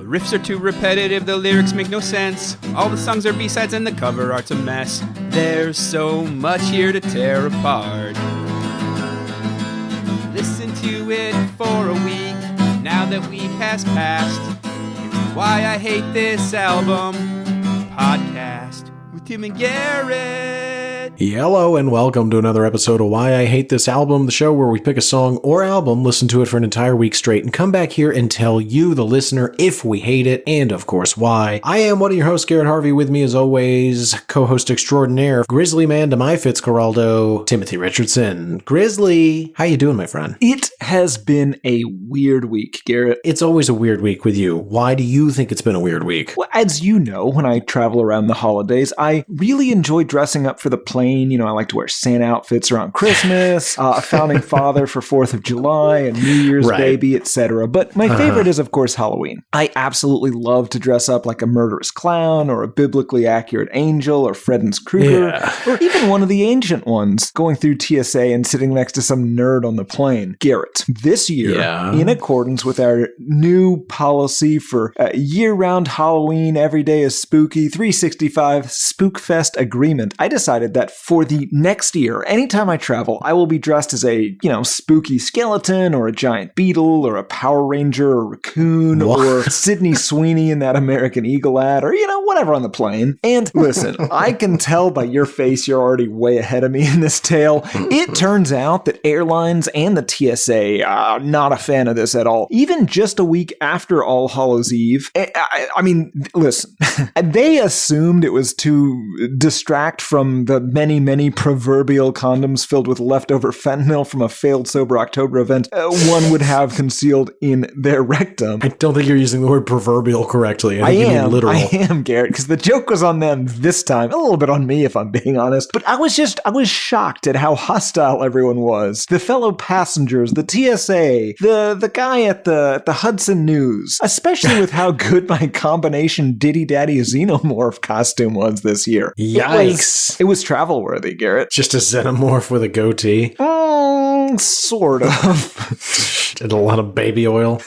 The riffs are too repetitive, the lyrics make no sense. All the songs are B-sides and the cover art's a mess. There's so much here to tear apart. Listen to it for a week, now that week has passed. Here's Why I Hate This Album podcast with Tim and Garrett. Hello and welcome to another episode of Why I Hate This Album, the show where we pick a song or album, listen to it for an entire week straight, and come back here and tell you, the listener, if we hate it, and of course why. I am one of your hosts, Garrett Harvey. With me as always, co-host extraordinaire, Grizzly Man to my Fitzcarraldo, Timothy Richardson. Grizzly, how you doing, my friend? It has been a weird week, Garrett. It's always a weird week with you. Why do you think it's been a weird week? Well, as you know, when I travel around the holidays, I really enjoy dressing up for the plane. You know, I like to wear Santa outfits around Christmas, a founding father for 4th of July, a New Year's baby, etc. But my favorite is, of course, Halloween. I absolutely love to dress up like a murderous clown or a biblically accurate angel or Fredden's Krueger, or even one of the ancient ones going through TSA and sitting next to some nerd on the plane. Garrett, this year, in accordance with our new policy for year-round Halloween, every day is spooky, 365 Spookfest agreement, I decided that for the next year, anytime I travel, I will be dressed as a, spooky skeleton or a giant beetle or a Power Ranger or raccoon or Sydney Sweeney in that American Eagle ad or, whatever on the plane. And listen, I can tell by your face you're already way ahead of me in this tale. It turns out that airlines and the TSA are not a fan of this at all. Even just a week after All Hallows Eve, I mean, listen, they assumed it was to distract from the many proverbial condoms filled with leftover fentanyl from a failed Sober October event one would have concealed in their rectum. I don't think you're using the word proverbial correctly. I think you mean literal. I am, Garrett, because the joke was on them this time. A little bit on me, if I'm being honest. But I was shocked at how hostile everyone was. The fellow passengers, the TSA, the guy at the Hudson News, especially with how good my combination Diddy Daddy Xenomorph costume was this year. Yikes. It was travel-worthy, Garrett. Just a xenomorph with a goatee? Sort of. And a lot of baby oil.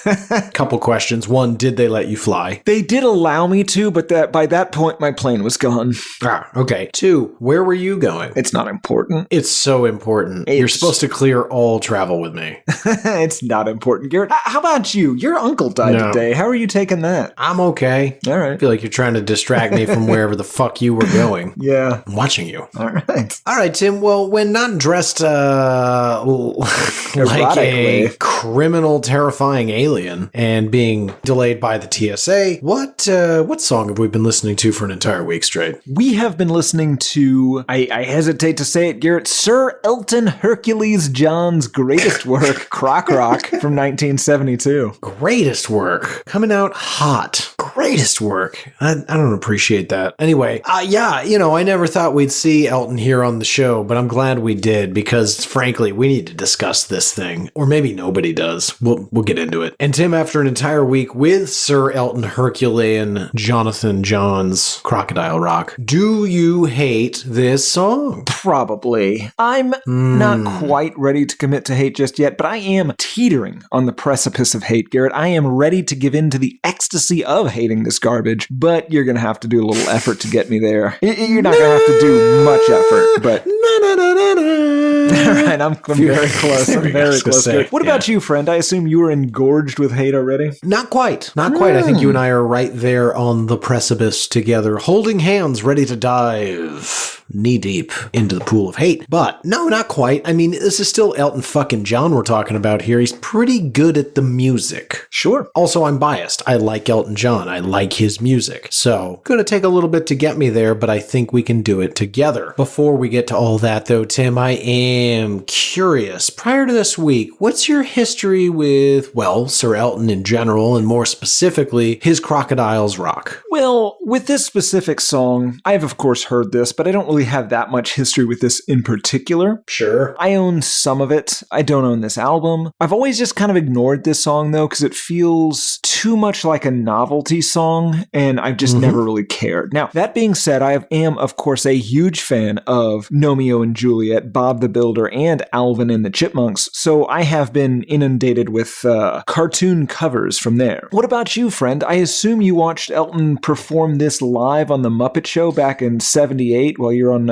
Couple questions. One, did they let you fly? They did allow me to, but by that point, my plane was gone. Okay. Two, where were you going? It's not important. It's so important. You're supposed to clear all travel with me. It's not important, Garrett. How about you? Your uncle died today. How are you taking that? I'm okay. All right. I feel like you're trying to distract me from wherever the fuck you were going. Yeah. I'm watching you. All right. All right, Tim. Well, when not dressed like a criminal, terrifying alien and being delayed by the TSA, what song have we been listening to for an entire week straight? We have been listening to, I hesitate to say it, Garrett, Sir Elton Hercules John's greatest work, Croc Rock, from 1972. Greatest work. Coming out hot. Greatest work. I don't appreciate that. Anyway, I never thought we'd see Elton here on the show, but I'm glad we did because, frankly, we need to discuss this thing. Or maybe nobody does. We'll get into it. And Tim, after an entire week with Sir Elton Herculean Jonathan John's Crocodile Rock, do you hate this song? Probably. I'm not quite ready to commit to hate just yet, but I am teetering on the precipice of hate, Garrett. I am ready to give in to the ecstasy of hating this garbage, but you're going to have to do a little effort to get me there. You're not going to have to do much effort, but... All right, I'm very close. I'm very close. What about you, friend? I assume you were engorged with hate already? Not quite. Not quite. I think you and I are right there on the precipice together, holding hands, ready to dive knee-deep into the pool of hate. But no, not quite. I mean, this is still Elton fucking John we're talking about here. He's pretty good at the music. Sure. Also, I'm biased. I like Elton John. I like his music. So, gonna take a little bit to get me there, but I think we can do it together. Before we get to all that, though, Tim, I am curious. Prior to this week, what's your history with, Sir Elton in general, and more specifically, his Crocodile's Rock? Well, with this specific song, I've of course heard this, but I don't really really have that much history with this in particular. Sure. I own some of it. I don't own this album. I've always just kind of ignored this song, though, because it feels too much like a novelty song, and I've just never really cared. Now, that being said, I am, of course, a huge fan of Romeo and Juliet, Bob the Builder, and Alvin and the Chipmunks, so I have been inundated with cartoon covers from there. What about you, friend? I assume you watched Elton perform this live on The Muppet Show back in '78 while you're on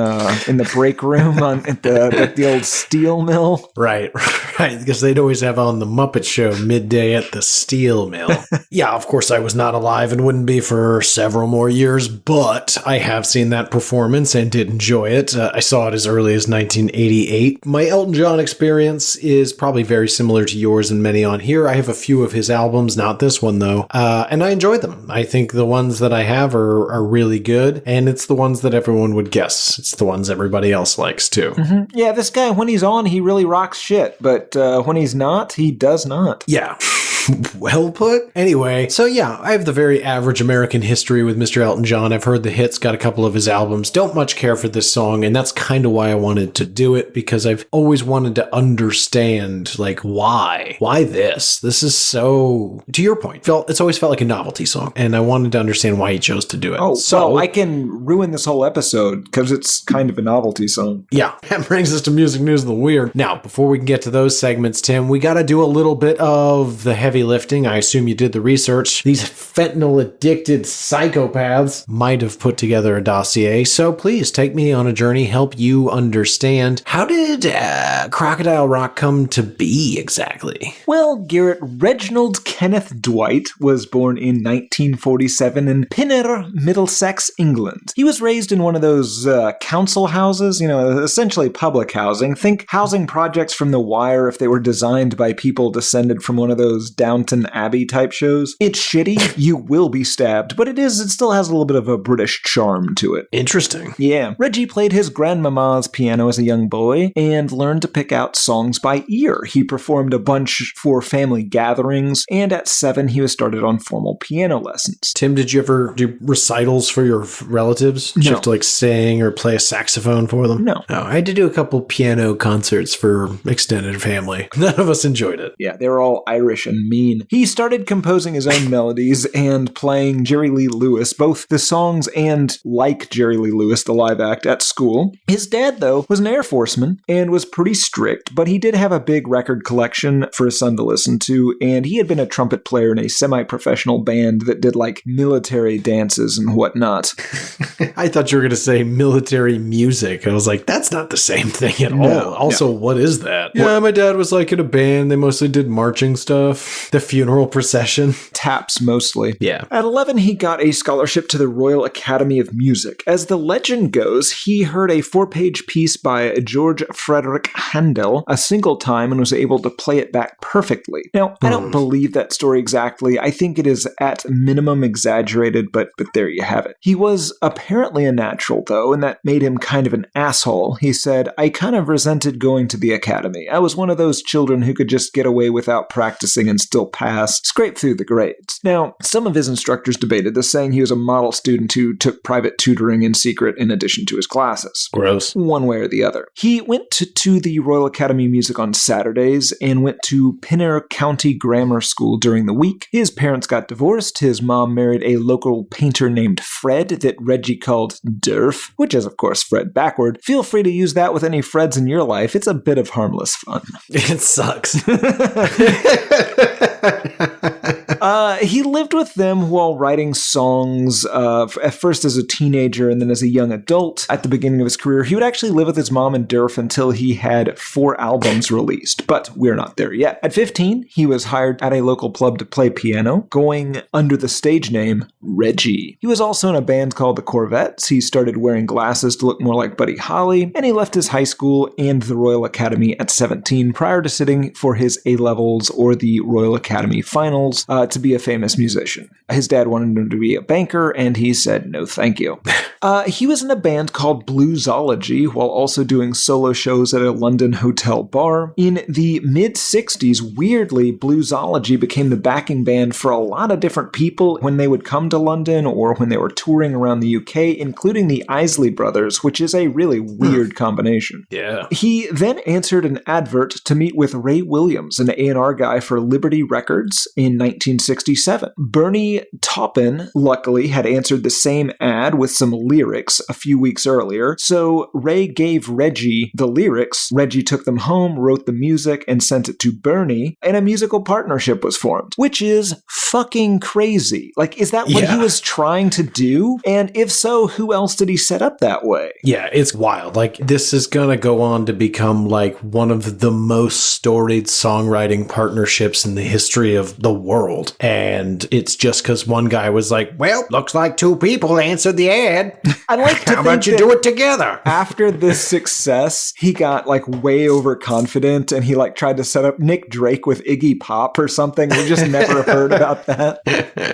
in the break room at the old steel mill. Right, because they'd always have on The Muppet Show midday at the steel mill. Yeah, of course I was not alive and wouldn't be for several more years, but I have seen that performance and did enjoy it. I saw it as early as 1988. My Elton John experience is probably very similar to yours and many on here. I have a few of his albums, not this one though, and I enjoy them. I think the ones that I have are really good, and it's the ones that everyone would guess. It's the ones everybody else likes too. Yeah, this guy, when he's on, he really rocks shit, but when he's not, he does not. Yeah. Well put. Anyway, so yeah, I have the very average American history with Mr. Elton John. I've heard the hits, got a couple of his albums, don't much care for this song, and that's kind of why I wanted to do it, because I've always wanted to understand, like, why? Why this? This is so, to your point, it's always felt like a novelty song, and I wanted to understand why he chose to do it. Oh, so I can ruin this whole episode, because it's kind of a novelty song. Yeah, that brings us to Music News of the Weird. Now, before we can get to those segments, Tim, we got to do a little bit of the heavy lifting. I assume you did the research. These fentanyl-addicted psychopaths might have put together a dossier, so please take me on a journey, help you understand. How did Crocodile Rock come to be exactly? Well, Garrett, Reginald Kenneth Dwight was born in 1947 in Pinner, Middlesex, England. He was raised in one of those council houses, essentially public housing. Think housing projects from The Wire if they were designed by people descended from one of those Downton Abbey type shows. It's shitty, you will be stabbed, but it still has a little bit of a British charm to it. Interesting. Yeah. Reggie played his grandmama's piano as a young boy and learned to pick out songs by ear. He performed a bunch for family gatherings, and at 7 he was started on formal piano lessons. Tim, did you ever do recitals for your relatives? Did you have to sing or play a saxophone for them? No. I had to do a couple piano concerts for extended family. None of us enjoyed it. Yeah, they were all Irish and mean. He started composing his own melodies and playing Jerry Lee Lewis, both the songs and like Jerry Lee Lewis, the live act, at school. His dad, though, was an Air Forceman and was pretty strict, but he did have a big record collection for his son to listen to, and he had been a trumpet player in a semi-professional band that did military dances and whatnot. I thought you were going to say military music. I was like, that's not the same thing at all. Also, what is that? Yeah, my dad was in a band. They mostly did marching stuff. The funeral procession. Taps mostly. Yeah. At 11, he got a scholarship to the Royal Academy of Music. As the legend goes, he heard a 4-page piece by George Frederick Handel a single time and was able to play it back perfectly. Now, I don't believe that story exactly. I think it is at minimum exaggerated, but there you have it. He was apparently a natural, though, and that made him kind of an asshole. He said, "I kind of resented going to the academy. I was one of those children who could just get away without practicing and still pass, scrape through the grades." Now, some of his instructors debated this, saying he was a model student who took private tutoring in secret in addition to his classes. Gross. One way or the other. He went to the Royal Academy of Music on Saturdays and went to Pinner County Grammar School during the week. His parents got divorced. His mom married a local painter named Fred that Reggie called Durf, which is, of course, Fred backward. Feel free to use that with any Freds in your life. It's a bit of harmless fun. It sucks. He lived with them while writing songs, at first as a teenager and then as a young adult. At the beginning of his career, he would actually live with his mom and Durf until he had 4 albums released, but we're not there yet. At 15, he was hired at a local club to play piano, going under the stage name Reggie. He was also in a band called the Corvettes. He started wearing glasses to look more like Buddy Holly, and he left his high school and the Royal Academy at 17 prior to sitting for his A-levels or the Royal Academy finals to be a famous musician. His dad wanted him to be a banker, and he said no thank you. He was in a band called Bluesology while also doing solo shows at a London hotel bar. In the mid-60s, weirdly, Bluesology became the backing band for a lot of different people when they would come to London or when they were touring around the UK, including the Isley Brothers, which is a really weird combination. Yeah. He then answered an advert to meet with Ray Williams, an A&R guy for Liberty Records, in 1967. Bernie Taupin, luckily, had answered the same ad with some lyrics a few weeks earlier, so Ray gave Reggie the lyrics. Reggie took them home, wrote the music, and sent it to Bernie, and a musical partnership was formed, which is fucking crazy. Like, is that what he was trying to do? And if so, who else did he set up that way? Yeah, it's wild. Like, this is gonna go on to become like one of the most storied songwriting partnerships in the history of the world. And it's just because one guy was like, well, looks like two people answered the ad. I like to How about you do it together? After this success, he got like way overconfident and he like tried to set up Nick Drake with Iggy Pop or something. We just never heard about that.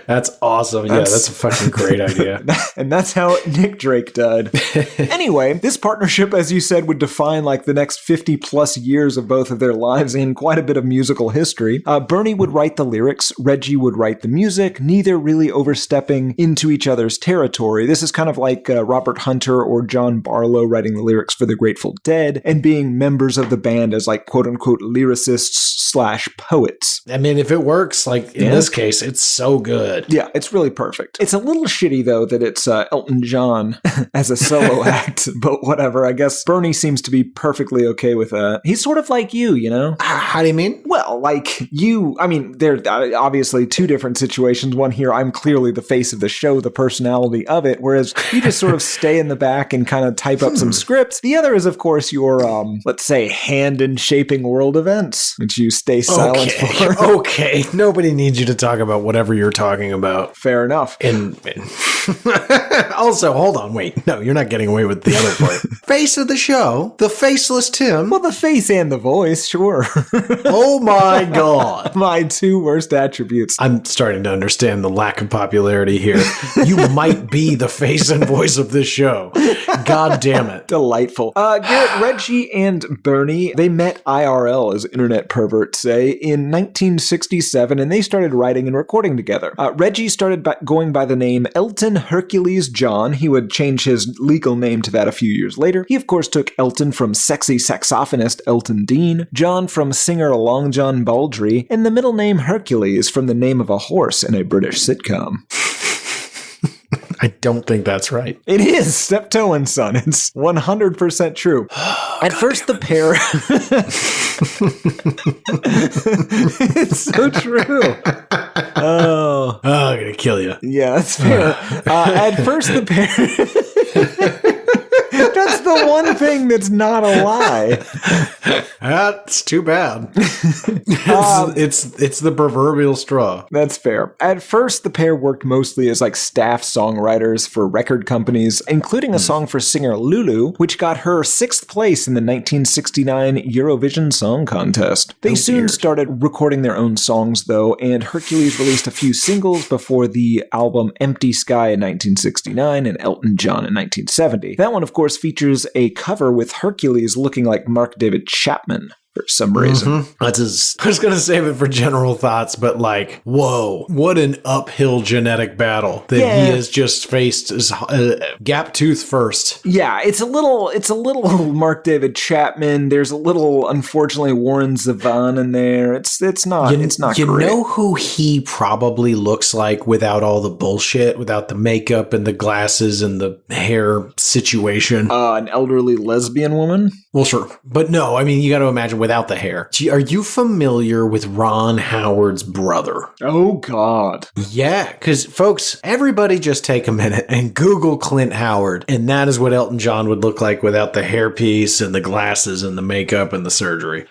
That's awesome. That's a fucking great idea. And that's how Nick Drake died. Anyway, this partnership, as you said, would define like the next 50 plus years of both of their lives in quite a bit of musical history. Bernie would write the lyrics, Reggie would write the music, neither really overstepping into each other's territory. This is kind of like Robert Hunter or John Barlow writing the lyrics for the Grateful Dead and being members of the band as like quote unquote lyricists/poets. I mean, if it works, like in this case, it's so good. Yeah, it's really perfect. It's a little shitty though that it's Elton John as a solo act, but whatever. I guess Bernie seems to be perfectly okay with that. He's sort of like you, you know? How do you mean? Well, like you, I mean, there are obviously two different situations. One here, I'm clearly the face of the show, the personality of it, whereas you just sort of stay in the back and kind of type up some scripts. The other is, of course, your, let's say, hand in shaping world events, which you stay silent for. Okay, nobody needs you to talk about whatever you're talking about. Fair enough. And also, hold on, wait. No, you're not getting away with the other part. Face of the show, the faceless Tim. Well, the face and the voice, sure. Oh my God. My two worst attributes. I'm starting to understand the lack of popularity here. You might be the face and voice of this show. God damn it. Delightful. Garrett, Reggie and Bernie, they met IRL, as internet perverts say, in 1967, and they started writing and recording together. Reggie started going by the name Elton Hercules John. He would change his legal name to that a few years later. He, of course, took Elton from sexy saxophonist Elton Dean, John from singer Long John Baldry, and the middle name Hercules from the name of a horse in a British sitcom. I don't think that's right. It is. Steptoe and Son. It's 100% true. At first, the pair... It's so true. Oh, I'm going to kill you. Yeah, that's fair. At first, the pair... That's the one thing that's not a lie. That's too bad. It's the proverbial straw. That's fair. At first, the pair worked mostly as like staff songwriters for record companies, including a song for singer Lulu, which got her 6th place in the 1969 Eurovision Song Contest. They soon started recording their own songs, though, and Hercules released a few singles before the album Empty Sky in 1969 and Elton John in 1970. That one, of course, features a cover with Hercules looking like Mark David Chapman for some reason. That's I was going to save it for general thoughts, but like, whoa, what an uphill genetic battle that he has just faced as gap tooth first. Yeah, it's a little Mark David Chapman. There's a little, unfortunately, Warren Zevon in there. It's not great. You know who he probably looks like without all the bullshit, without the makeup and the glasses and the hair situation? An elderly lesbian woman? Well, sure. But no, I mean, you got to imagine without the hair. Are you familiar with Ron Howard's brother? Oh, God. Yeah, because folks, everybody just take a minute and Google Clint Howard, and that is what Elton John would look like without the hairpiece and the glasses and the makeup and the surgery.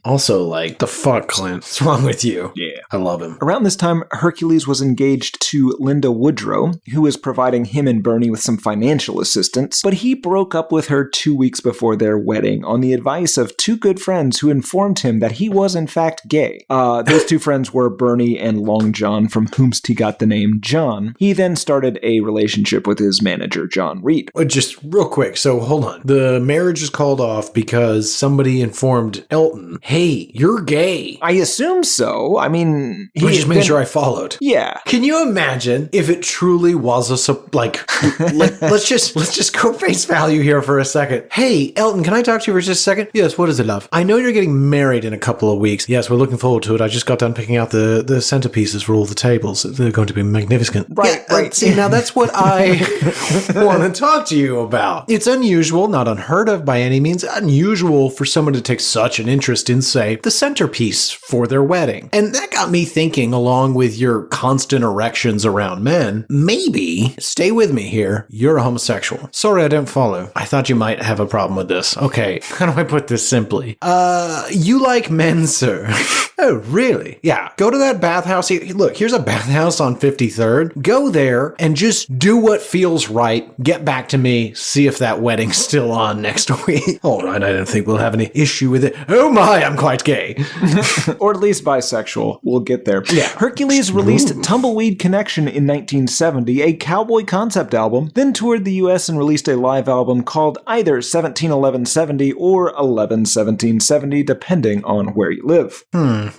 Also, like, the fuck, Clint? What's wrong with you? Yeah. I love him. Around this time, Hercules was engaged to Linda Woodrow, who was providing him and Bernie with some financial assistance, but he broke up with her 2 weeks before their wedding. wedding on the advice of two good friends who informed him that he was in fact gay. Those two friends were Bernie and Long John, from whomst he got the name John. He then started a relationship with his manager, John Reed. Just real quick, so hold on. The marriage is called off because somebody informed Elton, hey, you're gay. I assume so. I mean, he just made sure I followed. Yeah. Can you imagine if it truly was let's just go face value here for a second. Hey, Elton, can I talk to you for just a second? Yes, what is it, love? I know you're getting married in a couple of weeks. Yes, we're looking forward to it. I just got done picking out the centerpieces for all the tables. They're going to be magnificent. Right. See, now that's what I want to talk to you about. It's unusual, not unheard of by any means, unusual for someone to take such an interest in, say, the centerpiece for their wedding. And that got me thinking, along with your constant erections around men, maybe, stay with me here, you're a homosexual. Sorry, I don't follow. I thought you might have a problem with this. Okay, how do I put this simply? You like men, sir. Oh, really? Yeah. Go to that bathhouse. Look, here's a bathhouse on 53rd. Go there and just do what feels right. Get back to me. See if that wedding's still on next week. All right, I don't think we'll have any issue with it. Oh my, I'm quite gay. Or at least bisexual. We'll get there. Yeah. Hercules released Tumbleweed Connection in 1970, a cowboy concept album, then toured the US and released a live album called either 171170 or 111770, depending on where you live.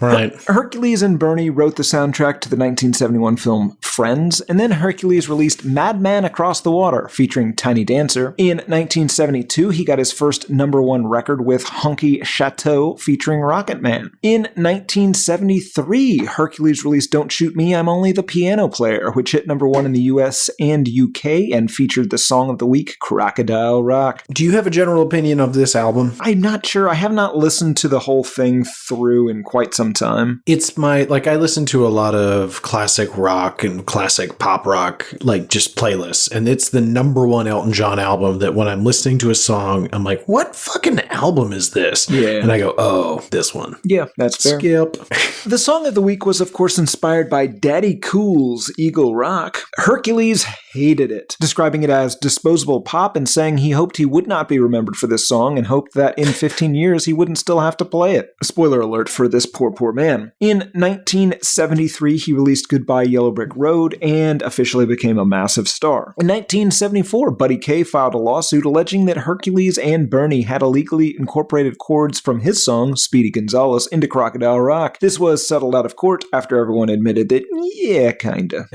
Right. Hercules and Bernie wrote the soundtrack to the 1971 film Friends, and then Hercules released Madman Across the Water, featuring Tiny Dancer. In 1972, he got his first #1 record with Honky Chateau, featuring Rocket Man. In 1973, Hercules released Don't Shoot Me, I'm Only the Piano Player, which hit #1 in the US and UK and featured the song of the week, Crocodile Rock. Do you have a general opinion of this album? I'm not sure. I have not listened to the whole thing through in quite some time. It's I listen to a lot of classic rock and classic pop rock, just playlists, and it's the #1 Elton John album that when I'm listening to a song, I'm like, what fucking album is this? Yeah. And I go, oh, this one. Yeah, that's fair. Skip. The song of the week was, of course, inspired by Daddy Cool's Eagle Rock. Hercules hated it, describing it as disposable pop and saying he hoped he would not be remembered for this song and hoped that in 15 years he wouldn't still have to play it. Spoiler alert for this poor man. In 1973, he released Goodbye Yellow Brick Road and officially became a massive star. In 1974, Buddy Kaye filed a lawsuit alleging that Hercules and Bernie had illegally incorporated chords from his song, Speedy Gonzales, into Crocodile Rock. This was settled out of court after everyone admitted that, yeah, kinda.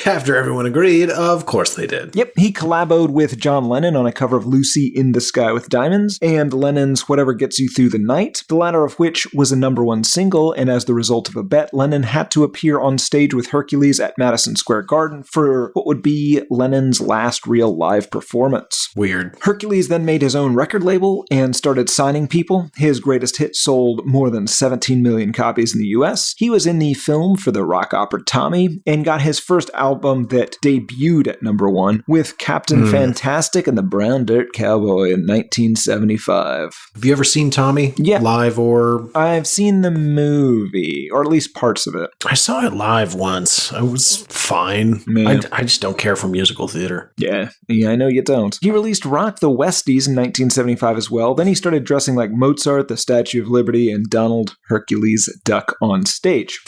After everyone agreed, of course they did. Yep, he collaboed with John Lennon on a cover of Lucy in the Sky with Diamonds, and Lennon's Whatever Gets You Through the Night, the latter of which was a #1 single, and as the result of a bet, Lennon had to appear on stage with Hercules at Madison Square Garden for what would be Lennon's last real live performance. Weird. Hercules then made his own record label and started signing people. His greatest hit sold more than 17 million copies in the US. He was in the film for the rock opera Tommy, and got his first album that debuted at #1 with Captain Fantastic and the Brown Dirt Cowboy in 1975. Have you ever seen Tommy? Yeah. Live or? I've seen the movie, or at least parts of it. I saw it live once. It was fine. I just don't care for musical theater. Yeah, I know you don't. He released Rock the Westies in 1975 as well. Then he started dressing like Mozart, the Statue of Liberty, and Donald Hercules Duck on stage.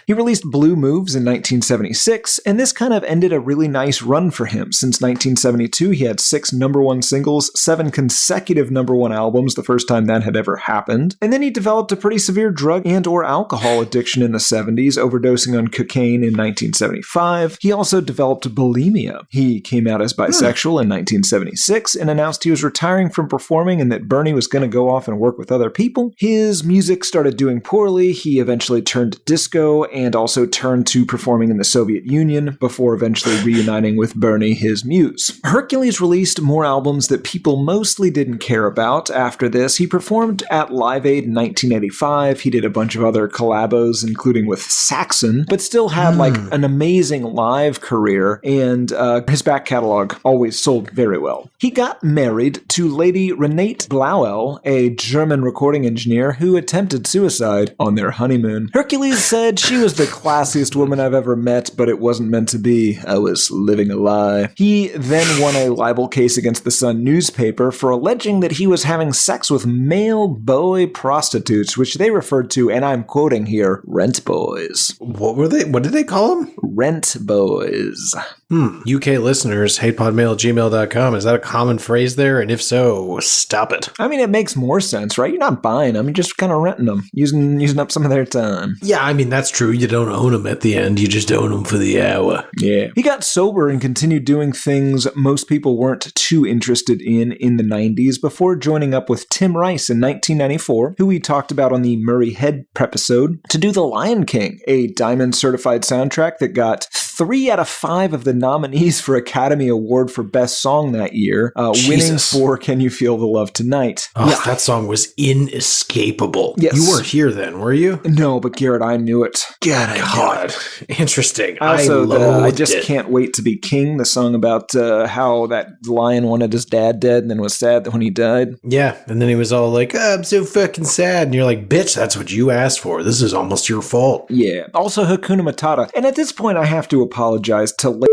He released Blue Moves in 1976, and this kind of ended a really nice run for him. Since 1972, he had 6 #1 singles, 7 consecutive #1 albums, the first time that had ever happened. And then he developed a pretty severe drug and or alcohol addiction in the 70s, overdosing on cocaine in 1975. He also developed bulimia. He came out as bisexual in 1976 and announced he was retiring from performing and that Bernie was going to go off and work with other people. His music started doing poorly. He eventually turned to disco and also turned to performing in the Soviet Union before eventually reuniting with Bernie, his muse. Hercules released more albums that people mostly didn't care about. After this, he performed at Live Aid in 1985. He did a bunch of other collabos, including with Saxon, but still had an amazing live career, and his back catalog always sold very well. He got married to Lady Renate Blauel, a German recording engineer who attempted suicide on their honeymoon. Hercules said she She was the classiest woman I've ever met, but it wasn't meant to be. I was living a lie. He then won a libel case against the Sun newspaper for alleging that he was having sex with male boy prostitutes, which they referred to, and I'm quoting here, rent boys. What were they? What did they call them? Rent boys. UK listeners, hatePodMail@gmail.com. Is that a common phrase there? And if so, stop it. I mean, it makes more sense, right? You're not buying them. You're just kind of renting them, using up some of their time. Yeah, I mean, that's true. You don't own them at the end. You just own them for the hour. Yeah. He got sober and continued doing things most people weren't too interested in the 90s before joining up with Tim Rice in 1994, who we talked about on the Murray Head Prepisode, to do The Lion King, a Diamond certified soundtrack that got 3 out of 5 of the nominees for Academy Award for Best Song that year, winning for Can You Feel the Love Tonight. Oh, yeah. That song was inescapable. Yes. You weren't here then, were you? No, but Garrett, I knew it. God. Interesting. I just can't wait to be king, the song about how that lion wanted his dad dead and then was sad that when he died. Yeah, and then he was all like, I'm so fucking sad. And you're like, bitch, that's what you asked for. This is almost your fault. Yeah. Also, Hakuna Matata. And at this point, I have to apologize to Layla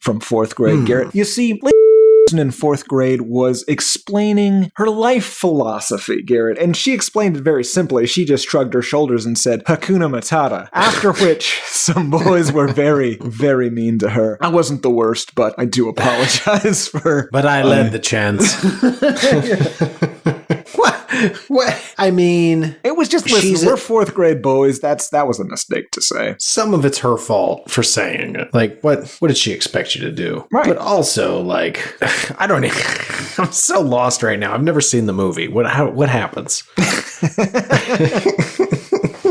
from 4th grade, Garrett. You see, in 4th grade was explaining her life philosophy, Garrett, and she explained it very simply. She just shrugged her shoulders and said, Hakuna Matata, after which some boys were very, very mean to her. I wasn't the worst, but I do apologize for... But I led the chance. What? I mean... It was just, listen, we're 4th grade boys. That was a mistake to say. Some of it's her fault for saying it. Like, what did she expect you to do? Right. But also, like, I don't even... I'm so lost right now. I've never seen the movie. What happens?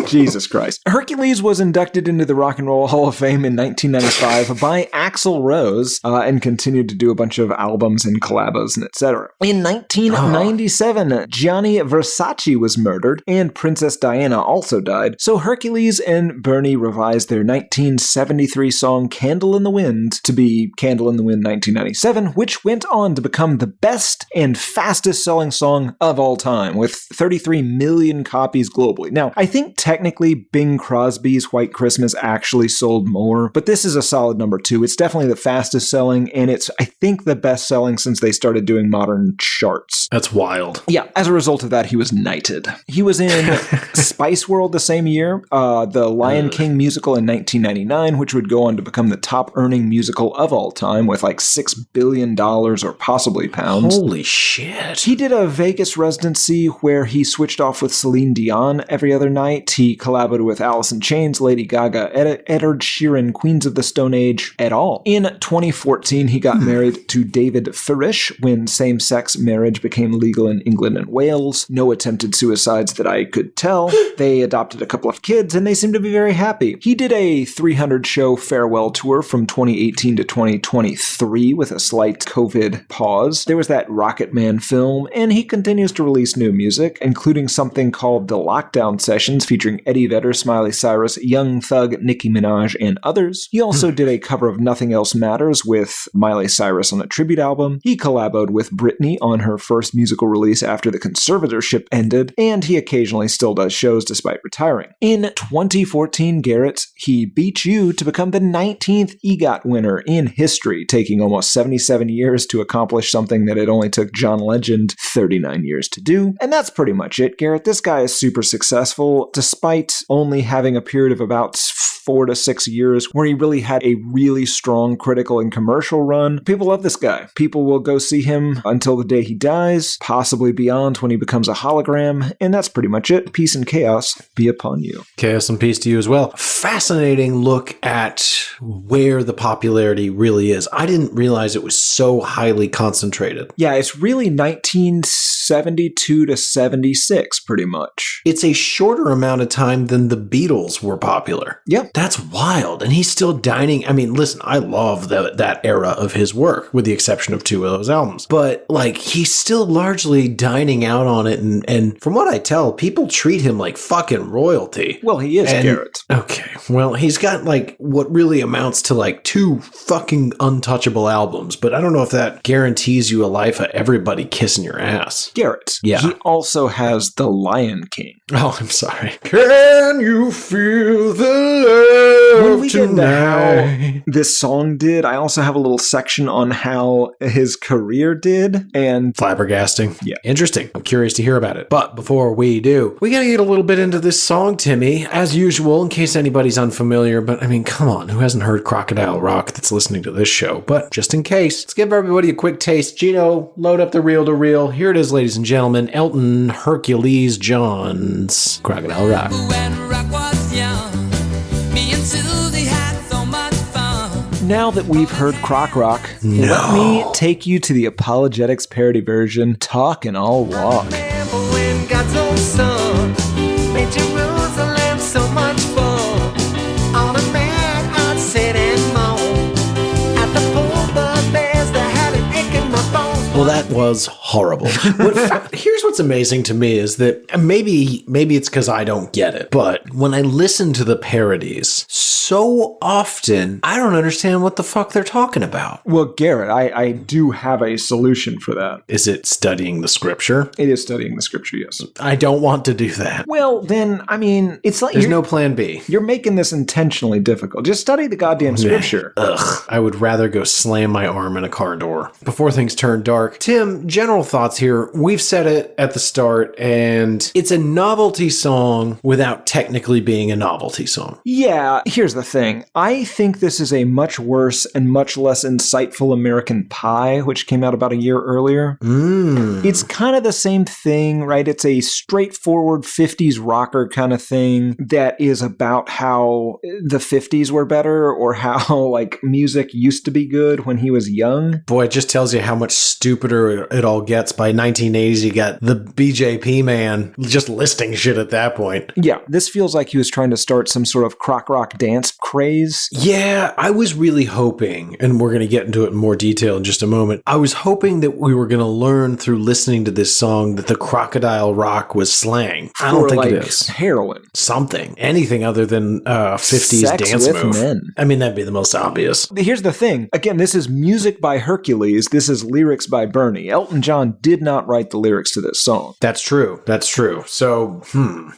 Jesus Christ. Hercules was inducted into the Rock and Roll Hall of Fame in 1995 by Axl Rose and continued to do a bunch of albums and collabos and etc. In 1997, Gianni Versace was murdered and Princess Diana also died. So Hercules and Bernie revised their 1973 song Candle in the Wind to be Candle in the Wind 1997, which went on to become the best and fastest selling song of all time with 33 million copies globally. Now, I think technically Bing Crosby's White Christmas actually sold more, but this is a solid number 2. It's definitely the fastest selling, and it's, I think, the best selling since they started doing modern charts. That's wild. Yeah, as a result of that, he was knighted. He was in Spice World the same year, the Lion King musical in 1999, which would go on to become the top earning musical of all time with like $6 billion or possibly pounds. Holy shit. He did a Vegas residency where he switched off with Celine Dion every other night. He collaborated with Alice in Chains, Lady Gaga, Edward Sheeran, Queens of the Stone Age, et al. In 2014, he got married to David Farish when same-sex marriage became legal in England and Wales. No attempted suicides that I could tell. They adopted a couple of kids, and they seem to be very happy. He did a 300-show farewell tour from 2018 to 2023 with a slight COVID pause. There was that Rocket Man film, and he continues to release new music, including something called The Lockdown Sessions featuring Eddie Vedder, Smiley Cyrus, Young Thug, Nicki Minaj, and others. He also did a cover of Nothing Else Matters with Miley Cyrus on a tribute album. He collaborated with Britney on her first musical release after the conservatorship ended, and he occasionally still does shows despite retiring. In 2014, Garrett, he beat you to become the 19th EGOT winner in history, taking almost 77 years to accomplish something that it only took John Legend 39 years to do. And that's pretty much it, Garrett. This guy is super successful, despite only having a period of about 4 to 6 years where he really had a really strong critical and commercial run. People love this guy. People will go see him until the day he dies, possibly beyond when he becomes a hologram, and that's pretty much it. Peace and chaos be upon you. Chaos and peace to you as well. Fascinating look at where the popularity really is. I didn't realize it was so highly concentrated. Yeah, it's really 1972 to 76, pretty much. It's a shorter amount of time than the Beatles were popular. Yep. That's wild. And he's still dining. I mean, listen, I love that era of his work, with the exception of 2 of those albums. But, like, he's still largely dining out on it. And from what I tell, people treat him like fucking royalty. Well, he is, Garrett. Okay. Well, he's got, like, what really amounts to, like, 2 fucking untouchable albums. But I don't know if that guarantees you a life of everybody kissing your ass. Garrett. Yeah. He also has The Lion King. Oh, I'm sorry. Can you feel the love When we get into tonight? how this song did, I also have a little section on how his career did. And Flabbergasting. Yeah. Interesting. I'm curious to hear about it. But before we do, we gotta get a little bit into this song, Timmy, as usual, in case anybody's unfamiliar. But I mean, come on, who hasn't heard Crocodile Rock that's listening to this show? But just in case, let's give everybody a quick taste. Gino, load up the reel-to-reel. Here it is, ladies and gentlemen. Elton Hercules John's Crocodile Rock. When rock was young, me and Susie had so much fun. now that we've heard Croc Rock, let me take you to the Apologetics parody version, Talk and I'll Walk. Remember when God's own son made Jerusalem so much fun? On a man I'd sit and moan at the pool, but there's the had an ache in my bones. Well, that was horrible. Here's what's amazing to me is that maybe it's because I don't get it, but when I listen to the parodies, so often I don't understand what the fuck they're talking about. Well, Garrett, I do have a solution for that. Is it studying the scripture? It is studying the scripture, yes. I don't want to do that. Well, then, I mean, it's like There's no plan B. you're making this intentionally difficult. Just study the goddamn scripture. Ugh, I would rather go slam my arm in a car door. Before things turn dark, Tim, general thoughts here. We've said it at the start, and it's a novelty song without technically being a novelty song. Yeah, here's the thing. I think this is a much worse and much less insightful American Pie, which came out about a year earlier. It's kind of the same thing, right? It's a straightforward 50s rocker kind of thing that is about how the 50s were better or how, like, music used to be good when he was young. Boy, it just tells you how much stupider it all gets. By 1980s, you got the BJP man just listing shit at that point. Yeah, this feels like he was trying to start some sort of croc rock dance craze. Yeah, I was really hoping, and we're going to get into it in more detail in just a moment, I was hoping that we were going to learn through listening to this song that the crocodile rock was slang. I don't Or, think like, it is. heroin. Something. Anything other than 50s Sex dance with move. men. I mean, that'd be the most obvious. Here's the thing. Again, this is music by Hercules. This is lyrics by Bernie. Elton John did not write the lyrics to this song. That's true. That's true. So,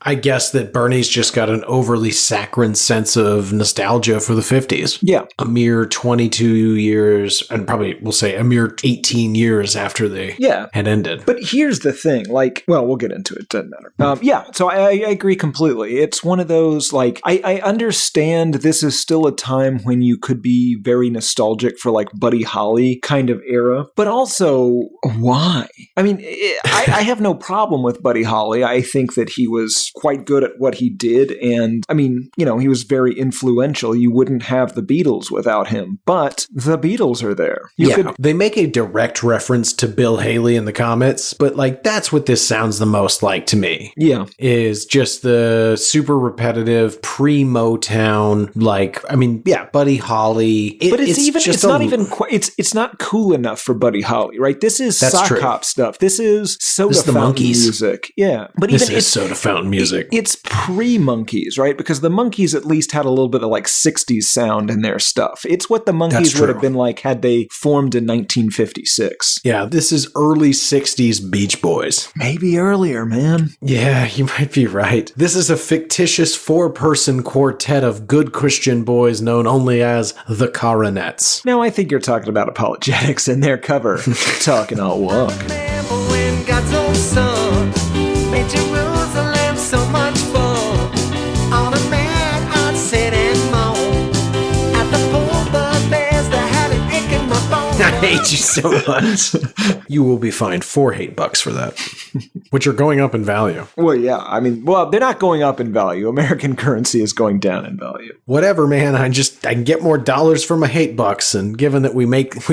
I guess that Bernie's just got an overly saccharine sense of nostalgia for the 50s. Yeah. A mere 22 years, and probably we'll say a mere 18 years after they had ended. But here's the thing, like, well, we'll get into it, doesn't matter. Yeah, so I agree completely. It's one of those, like, I understand this is still a time when you could be very nostalgic for, like, Buddy Holly kind of era, but also, why? I mean, I have no problem with Buddy Holly. I think that he was quite good at what he did, and, I mean, you know, he was very influential. You wouldn't have the Beatles without him, but the Beatles are there. They make a direct reference to Bill Haley in the Comets, but like that's what this sounds the most like to me. Yeah. Is just the super repetitive pre-Motown, like, I mean, yeah, Buddy Holly. But it's not cool enough for Buddy Holly, right? This is sock hop stuff. This is soda fountain music. Yeah. But this is soda fountain music. It's pre-Monkees, right? Because the Monkees at least had a little bit of like 60s sound in their stuff. It's what the Monkees would have been like had they formed in 1956. Yeah, this is early 60s Beach Boys. Maybe earlier, man. Yeah, you might be right. This is a fictitious 4-person quartet of good Christian boys known only as the Coronets. Now, I think you're talking about Apologetics and their cover, Talk and I'll Walk. Remember when God's own son made Jerusalem so much fun? On a man I'd sit and moan at the pool, but there's the had an ache in my bones. I hate you so much. You will be fined $4 for that, which are going up in value. Well, yeah. I mean, well, they're not going up in value. American currency is going down in value. Whatever, man. I can get more dollars for my $8, and given that we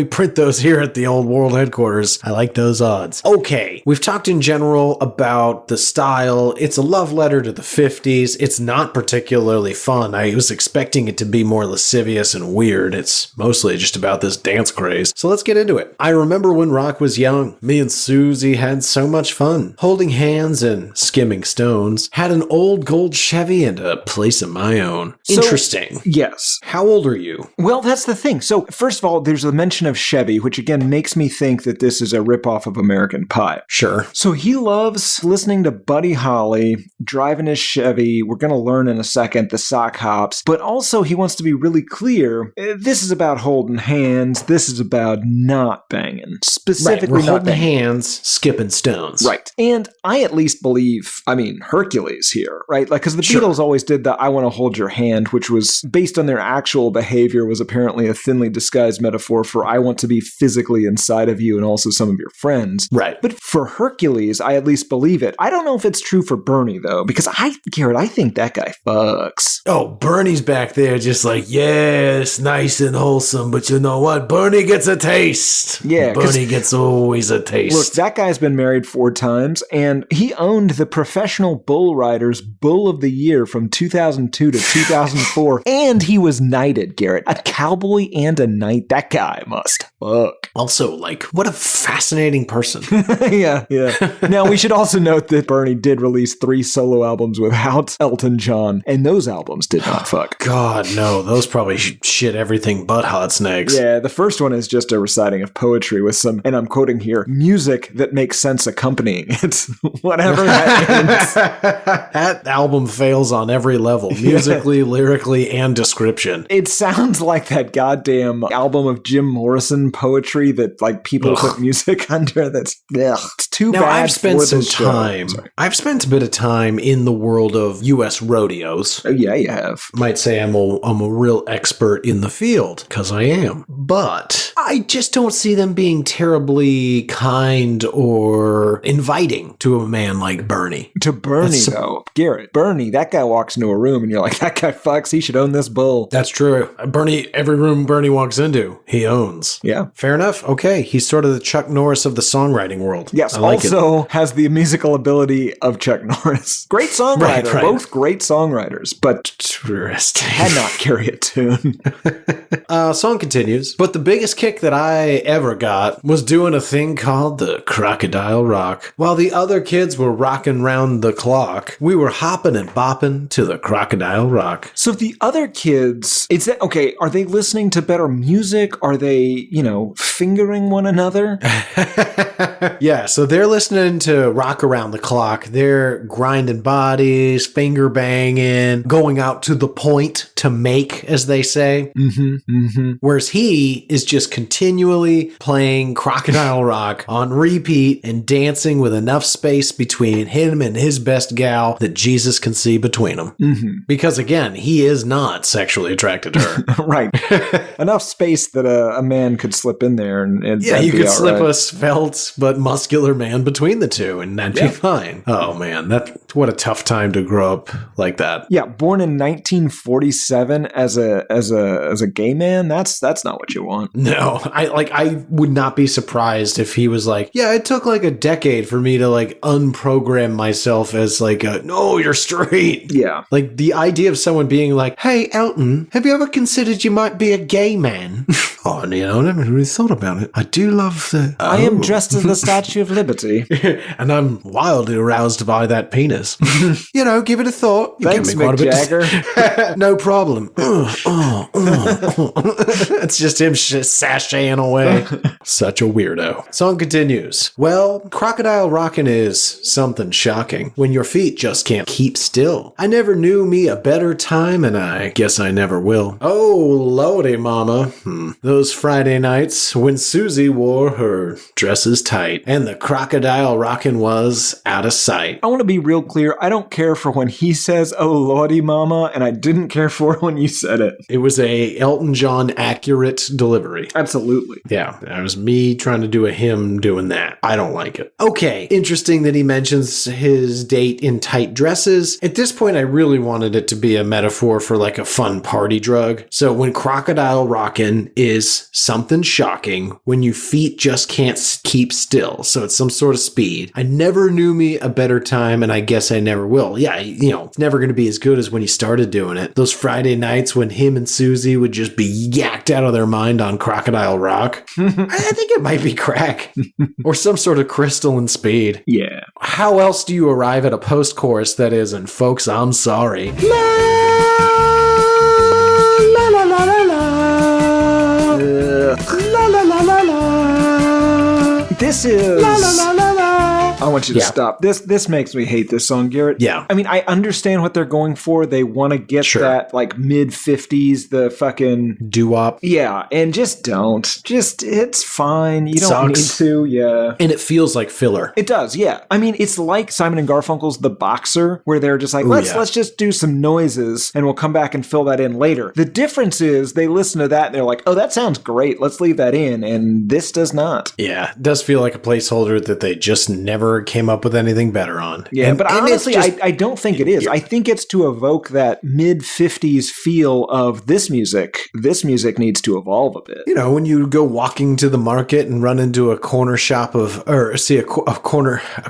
print those here at the old world headquarters, I like those odds. Okay, we've talked in general about the style. It's a love letter to the 50s. It's not particularly fun. I was expecting it to be more lascivious and weird. It's mostly just about this dance craze. So let's get into it. I remember when rock was young. Me and Susie had so much fun. fun. Holding hands and skimming stones. Had an old gold Chevy and a place of my own. Interesting. Yes. How old are you? Well, that's the thing. So, first of all, there's a mention of Chevy, which again makes me think that this is a ripoff of American Pie. Sure. So he loves listening to Buddy Holly, driving his Chevy. We're going to learn in a second the sock hops. But also he wants to be really clear. This is about holding hands. This is about not banging. Specifically We're not holding banging. hands, skipping stones. Right. And I at least believe, Hercules here, right? Like, because the Beatles always did the I want to hold your hand, which was based on their actual behavior, was apparently a thinly disguised metaphor for I want to be physically inside of you and also some of your friends. Right. But for Hercules, I at least believe it. I don't know if it's true for Bernie, though, because Garrett, I think that guy fucks. Oh, Bernie's back there just like, yes, nice and wholesome, but you know what? Bernie gets a taste. Yeah. Bernie gets always a taste. Look, that guy's been married 4 times, and he owned the Professional Bull Riders Bull of the Year from 2002 to 2004, and he was knighted, Garrett. A cowboy and a knight. That guy must fuck. Also, like, what a fascinating person. Yeah. Now, we should also note that Bernie did release 3 solo albums without Elton John, and those albums did not fuck. God, no, those probably shit everything but hot snakes. Yeah, the first one is just a reciting of poetry with some, and I'm quoting here, music that makes sense accompanying it. Whatever that means. That album fails on every level, musically, lyrically, and description. It sounds like that goddamn album of Jim Morrison poetry that like people put music under. That's it's too Now, bad. I've spent for some the show. time. Sorry. I've spent a bit of time in the world of U.S. rodeos. Oh, yeah, you have. Might say I'm a real expert in the field, because I am. But I just don't see them being terribly kind or inviting to a man like Bernie. To Bernie, though, Garrett, Bernie, that guy walks into a room and you're like, that guy fucks, he should own this bull. That's true. Bernie, every room Bernie walks into, he owns. Yeah. Fair enough. Okay. He's sort of the Chuck Norris of the songwriting world. Yes, I like also has the musical ability of Chuck Norris. Great songwriter. Right. Both great songwriters, but Interesting. cannot carry a tune. Song continues. But the biggest kick that I ever got was doing a thing called the Crocodile Rock. While the other kids were rocking round the clock, we were hopping and bopping to the Crocodile Rock. So the other kids, are they listening to better music? Are they, fingering one another? Yeah, so they're listening to rock around the clock. They're grinding bodies, finger banging, going out to the point to make, as they say. Whereas he is just continually playing Crocodile Rock on repeat and dancing with enough space between him and his best gal that Jesus can see between them. Because again, he is not sexually attracted to her. Right. Enough space that a man could slip in there and Yeah, that'd you be could all slip right. a svelte but muscular man between the two, and that'd be fine. Oh man, what a tough time to grow up like that. Yeah, born in 1947 as a gay man, that's not what you want. No, I would not be surprised if he was like, yeah, it took like a decade for me to like unprogram myself as like no, you're straight. Yeah. Like the idea of someone being like, hey, Elton, have you ever considered you might be a gay man? Oh, I never really thought about it. I do love the... I am dressed as the Statue of Liberty. And I'm wildly aroused by that penis. Give it a thought. You Thanks, give me quite Mick a bit Jagger. No problem. It's just him sashaying away. Such a weirdo. Song continues. Well, Crocodile Rockin' is something shocking when your feet just can't keep still. I never knew me a better time, and I guess I never will. Oh, lordy, mama. Those Friday nights when Susie wore her dresses tight and the Crocodile Rockin' was out of sight. I want to be real clear. I don't care for when he says, oh, lordy mama, and I didn't care for it when you said it. It was a Elton John accurate delivery. Absolutely. Yeah, that was me trying to do a hymn doing that. I don't like it. Okay, interesting that he mentions his date in tight dresses. At this point, I really wanted it to be a metaphor for like a fun party drug. So when Crocodile Rockin' is something shocking, when your feet just can't keep still. So it's some sort of speed. I never knew me a better time, and I guess I never will. Yeah, it's never going to be as good as when he started doing it. Those Friday nights when him and Susie would just be yacked out of their mind on Crocodile Rock. I I think it might be crack or some sort of crystalline speed. Yeah. How else do you arrive at a post-chorus that isn't, folks, I'm sorry? La, la, la, la, la, la. La, la, la, la, la. This is... La, la, la, la, la. I want you to stop. This makes me hate this song, Garrett. Yeah. I mean, I understand what they're going for. They want to get that, like, mid-50s, the fucking... doo-wop. Yeah, and just don't. Just, it's fine. You don't need to, yeah. And it feels like filler. It does, yeah. I mean, it's like Simon and Garfunkel's The Boxer, where they're just like, let's just do some noises, and we'll come back and fill that in later. The difference is they listen to that, and they're like, oh, that sounds great. Let's leave that in, and this does not. Yeah, it does feel like a placeholder that they just never came up with anything better on. Yeah, but honestly, I don't think it is. I think it's to evoke that mid-50s feel of this music. This music needs to evolve a bit. You know, when you go walking to the market and run into a corner shop a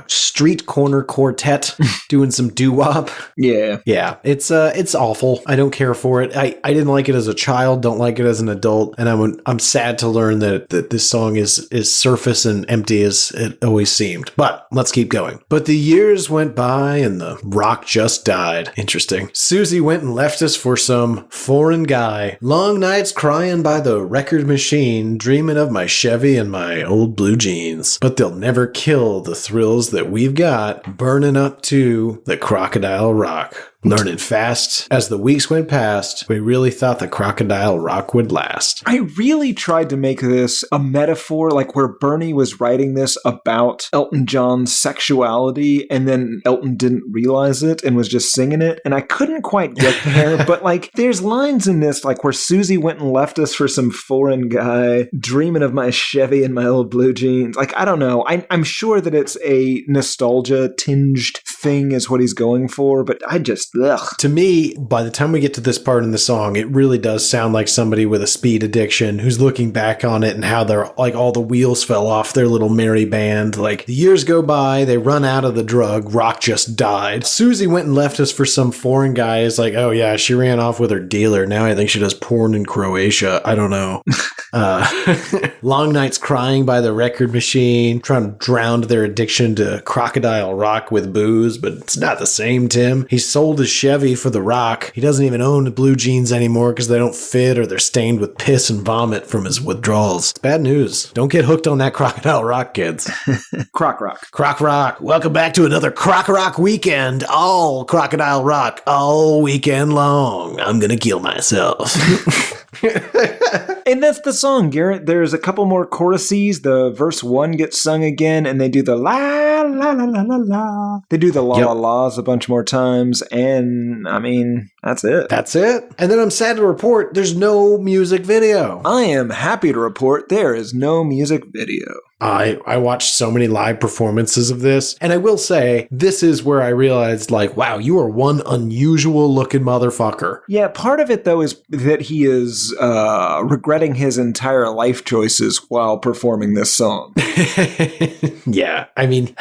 street corner quartet doing some doo-wop. Yeah. Yeah, it's awful. I don't care for it. I didn't like it as a child, don't like it as an adult, and I'm sad to learn that this song is surface and empty as it always seemed. But let's keep going. But the years went by and the rock just died. Interesting. Susie went and left us for some foreign guy. Long nights crying by the record machine, dreaming of my Chevy and my old blue jeans. But they'll never kill the thrills that we've got burning up to the Crocodile Rock. Learning fast. As the weeks went past, we really thought the Crocodile Rock would last. I really tried to make this a metaphor, like where Bernie was writing this about Elton John's sexuality, and then Elton didn't realize it and was just singing it, and I couldn't quite get there, but like, there's lines in this, like where Susie went and left us for some foreign guy, dreaming of my Chevy and my old blue jeans. Like, I don't know. I'm sure that it's a nostalgia-tinged thing is what he's going for, but I just... Ugh. To me, by the time we get to this part in the song, it really does sound like somebody with a speed addiction who's looking back on it and how they're like all the wheels fell off their little merry band. Like the years go by, they run out of the drug, rock just died. Susie went and left us for some foreign guy. It's like, oh yeah, she ran off with her dealer. Now I think she does porn in Croatia. I don't know. Long nights crying by the record machine, trying to drown their addiction to Crocodile Rock with booze, but it's not the same, Tim. He sold his Chevy for the rock. He doesn't even own the blue jeans anymore because they don't fit or they're stained with piss and vomit from his withdrawals. It's bad news. Don't get hooked on that Crocodile Rock, kids. Croc Rock. Croc Rock. Welcome back to another Croc Rock weekend. All Crocodile Rock. All weekend long. I'm gonna kill myself. And that's the song, Garrett. There's a couple more choruses. The verse 1 gets sung again, and they do the la la la la la la. They do the la la la's a bunch more times, and I mean, that's it. That's it. And then I'm sad to report there's no music video. I am happy to report there is no music video. I watched so many live performances of this, and I will say, this is where I realized, like, wow, you are one unusual looking motherfucker. Yeah, part of it, though, is that he is regretting his entire life choices while performing this song. Yeah, I mean...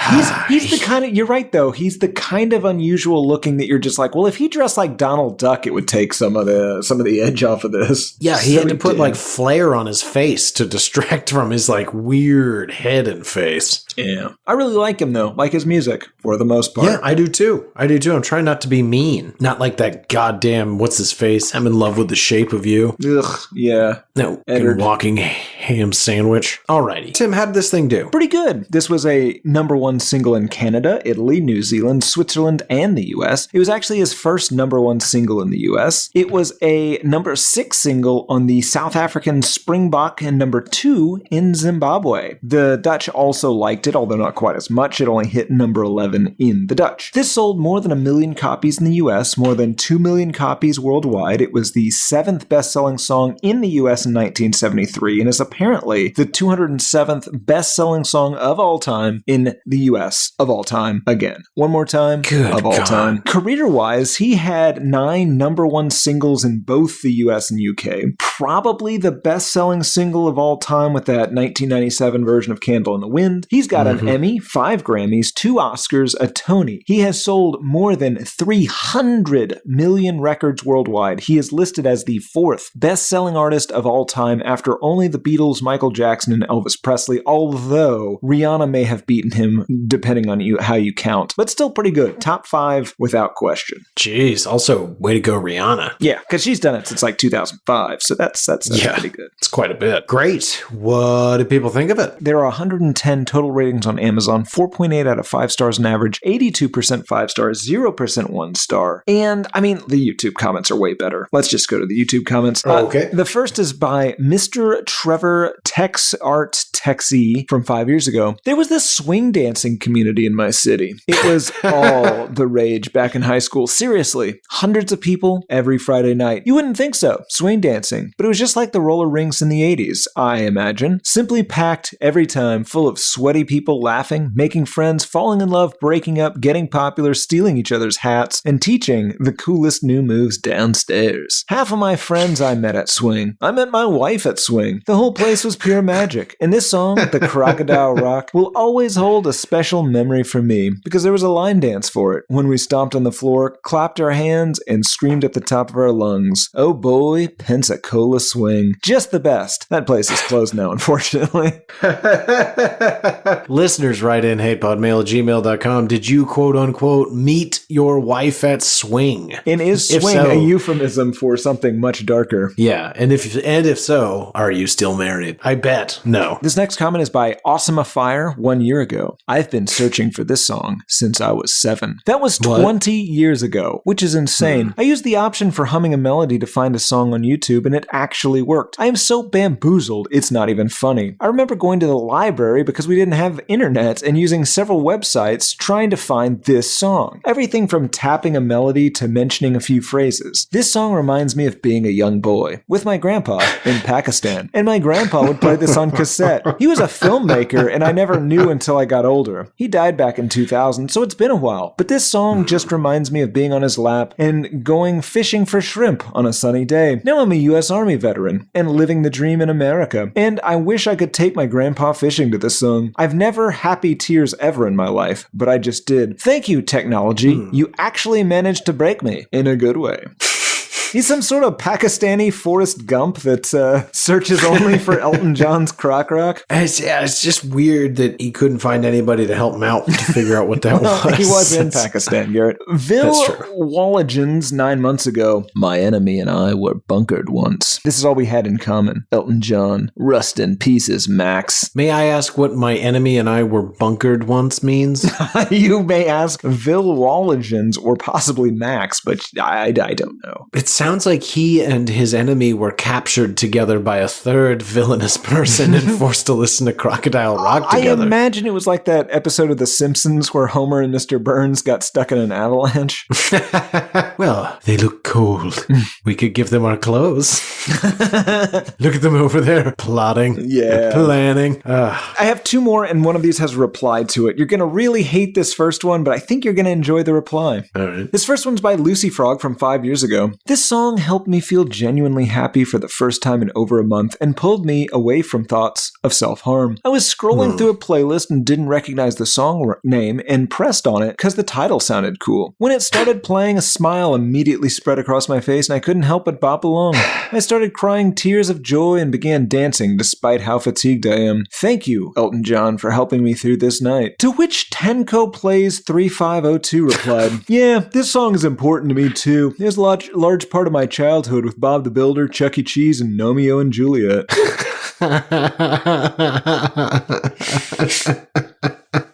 he's the kind of... You're right, though. He's the kind of unusual looking that you're just like, well, if he dressed like Donald Duck, it would take some of the edge off of this. Yeah, he had to put, like, flair on his face to distract from his, like, weird head and face. Yeah. I really like him, though. Like his music, for the most part. Yeah, I do, too. I'm trying not to be mean. Not like that goddamn, what's his face? I'm in love with the shape of you. Ugh, yeah. No, walking ham sandwich. Alrighty. Tim, how did this thing do? Pretty good. This was a #1 single in Canada, Italy, New Zealand, Switzerland, and the US. It was actually his first #1 single in the US. It was a #6 single on the South African Springbok and #2 in Zimbabwe. The Dutch also liked it, although not quite as much. It only hit #11 in the Dutch. This sold more than 1 million copies in the US, more than 2 million copies worldwide. It was the 7th best-selling song in the US in 1973, and is apparently the 207th best-selling song of all time in the US of all time. Again, one more time, of all time. Career-wise, he had 9 #1 singles in both the US and UK. Probably the best-selling single of all time with that 1997 version of Candle in the Wind. He's got an Emmy, 5 Grammys, 2 Oscars, a Tony. He has sold more than 300 million records worldwide. He is listed as the 4th best-selling artist of all time after only the Beatles Beatles, Michael Jackson, and Elvis Presley, although Rihanna may have beaten him depending on how you count. But still pretty good. Top 5 without question. Jeez, also, way to go, Rihanna. Yeah, because she's done it since like 2005, so that's pretty good. It's quite a bit. Great. What do people think of it? There are 110 total ratings on Amazon, 4.8 out of 5 stars on average, 82% 5 stars, 0% 1 star. And, I mean, the YouTube comments are way better. Let's just go to the YouTube comments. Okay. The first is by Mr. Trevor Tex Art Texie from 5 years ago. There was this swing dancing community in my city. It was all the rage back in high school. Seriously, hundreds of people every Friday night. You wouldn't think so, swing dancing, but it was just like the roller rinks in the 80s, I imagine. Simply packed every time, full of sweaty people laughing, making friends, falling in love, breaking up, getting popular, stealing each other's hats, and teaching the coolest new moves downstairs. Half of my friends I met at swing. I met my wife at swing. The whole place was pure magic. And this song, The Crocodile Rock, will always hold a special memory for me because there was a line dance for it when we stomped on the floor, clapped our hands, and screamed at the top of our lungs. Oh boy, Pensacola swing. Just the best. That place is closed now, unfortunately. Listeners, write in hatepodmail@gmail.com. Did you, quote unquote, meet your wife at swing? And is swing a euphemism for something much darker? Yeah, and if so, are you still married? I bet no. This next comment is by Awesome Fire 1 year ago. I've been searching for this song since I was 7. That was 20 years ago, which is insane. I used the option for humming a melody to find a song on YouTube, and it actually worked. I am so bamboozled, it's not even funny. I remember going to the library because we didn't have internet and using several websites trying to find this song. Everything from tapping a melody to mentioning a few phrases. This song reminds me of being a young boy with my grandpa in Pakistan, and my grandpa would play this on cassette. He was a filmmaker, and I never knew until I got older. He died back in 2000, so it's been a while, but this song just reminds me of being on his lap and going fishing for shrimp on a sunny day. Now I'm a U.S. Army veteran and living the dream in America, and I wish I could take my grandpa fishing to this song. I've never happy tears ever in my life, but I just did. Thank you, technology. You actually managed to break me in a good way. He's some sort of Pakistani Forrest Gump that searches only for Elton John's Croc Rock. It's just weird that he couldn't find anybody to help him out to figure out what that was. He was in Pakistan, Garrett. Vil Wallagens 9 months ago. My enemy and I were bunkered once. This is all we had in common. Elton John. Rust in pieces, Max. May I ask what my enemy and I were bunkered once means? You may ask Vil Wallagens or possibly Max, but I don't know. It sounds like he and his enemy were captured together by a third villainous person and forced to listen to Crocodile Rock together. I imagine it was like that episode of The Simpsons where Homer and Mr. Burns got stuck in an avalanche. Well, they look cold. We could give them our clothes. Look at them over there, plotting, planning. I have 2 more, and one of these has a reply to it. You're going to really hate this first one, but I think you're going to enjoy the reply. All right. This first one's by Lucy Frog from 5 years ago. This song helped me feel genuinely happy for the first time in over a month and pulled me away from thoughts of self-harm. I was scrolling through a playlist and didn't recognize the song name and pressed on it because the title sounded cool. When it started playing, a smile immediately spread across my face and I couldn't help but bop along. I started crying tears of joy and began dancing despite how fatigued I am. Thank you, Elton John, for helping me through this night. To which Tenko Plays 3502 replied, yeah, this song is important to me too. There's a large part of my childhood with Bob the Builder, Chuck E. Cheese, and Romeo and Juliet.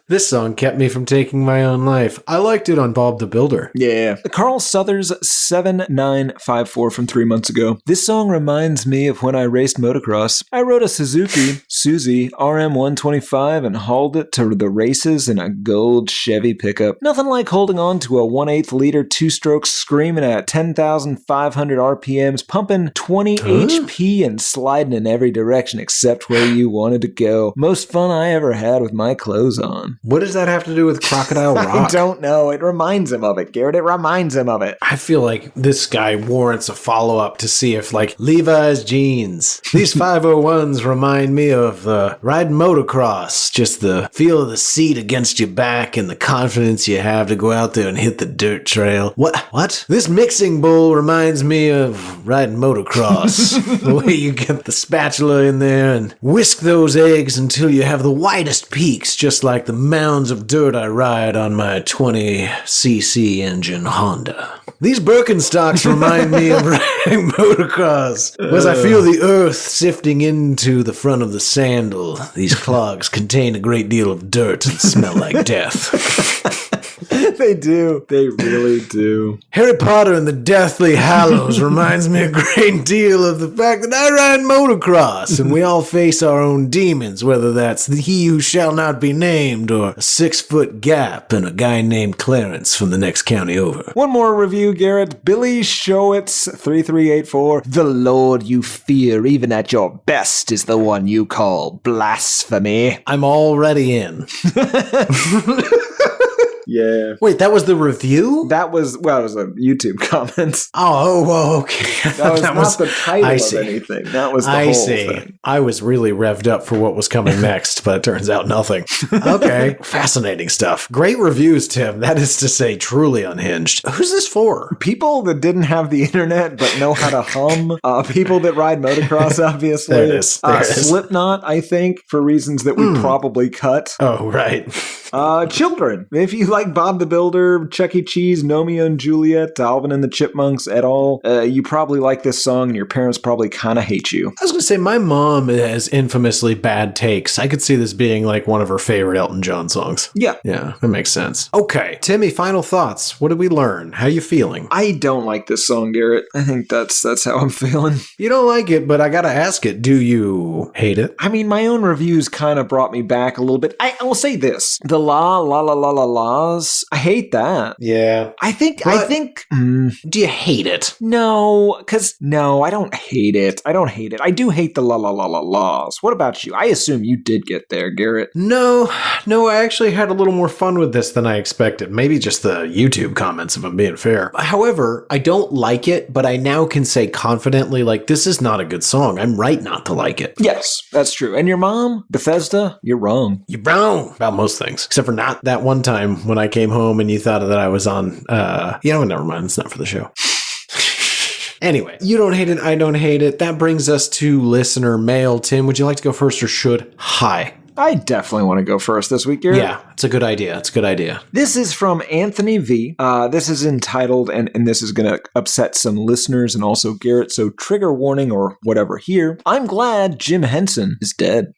This song kept me from taking my own life. I liked it on Bob the Builder. Yeah. Carl Southers 7954 from 3 months ago. This song reminds me of when I raced motocross. I rode a Suzuki RM125 and hauled it to the races in a gold Chevy pickup. Nothing like holding on to a 1/8 liter 2-stroke screaming at 10,500 RPMs, pumping 20 HP and sliding in every direction except where you wanted to go. Most fun I ever had with my clothes on. What does that have to do with Crocodile Rock? I don't know. It reminds him of it, Garrett. It reminds him of it. I feel like this guy warrants a follow-up to see if, like, Levi's jeans. These 501s remind me of riding motocross. Just the feel of the seat against your back and the confidence you have to go out there and hit the dirt trail. What? This mixing bowl reminds me of riding motocross. The way you get the spatula in there and whisk those eggs until you have the widest peaks, just like the mounds of dirt I ride on my 20cc engine Honda. These Birkenstocks remind me of riding motocross. As I feel the earth sifting into the front of the sandal, these clogs contain a great deal of dirt and smell like death. They do. They really do. Harry Potter and the Deathly Hallows reminds me a great deal of the fact that I ride motocross and we all face our own demons, whether that's the He Who Shall Not Be Named or a 6-foot gap and a guy named Clarence from the next county over. One more review, Garrett. Billy Showitz 3384. The Lord you fear, even at your best, is the one you call blasphemy. I'm already in. Yeah. Wait, that was the review? That was, well, it was a YouTube comment. Oh, okay. That was not the title of anything. That was the whole thing. I was really revved up for what was coming next, but it turns out nothing. Okay. Fascinating stuff. Great reviews, Tim. That is to say, truly unhinged. Who's this for? People that didn't have the internet but know how to hum. People that ride motocross, obviously. There it is. There it is. Slipknot, I think, for reasons that we probably cut. Oh, right. Children. If you like Bob the Builder, Chuck E. Cheese, Romeo and Juliet, Alvin and the Chipmunks et al., you probably like this song and your parents probably kind of hate you. I was going to say, my mom has infamously bad takes. I could see this being like one of her favorite Elton John songs. Yeah. Yeah, that makes sense. Okay, Timmy, final thoughts. What did we learn? How you feeling? I don't like this song, Garrett. I think that's how I'm feeling. You don't like it, but I got to ask it. Do you hate it? I mean, my own reviews kind of brought me back a little bit. I will say this. The la la la la la la's, I hate that. Yeah. I think, do you hate it? No, I don't hate it. I do hate the la la la la la's. What about you? I assume you did get there, Garrett. No, I actually had a little more fun with this than I expected. Maybe just the YouTube comments, if I'm being fair. However, I don't like it, but I now can say confidently, like, this is not a good song. I'm right not to like it. Yes, that's true. And your mom, Bethesda, you're wrong. You're wrong about most things, except for not that one time when I came home and you thought that I was on, never mind. It's not for the show. Anyway, you don't hate it. I don't hate it. That brings us to listener mail. Tim, would you like to go first or should I? I definitely want to go first this week, Garrett. Yeah, it's a good idea. This is from Anthony V. This is entitled, and this is going to upset some listeners and also Garrett, so trigger warning or whatever here. I'm glad Jim Henson is dead.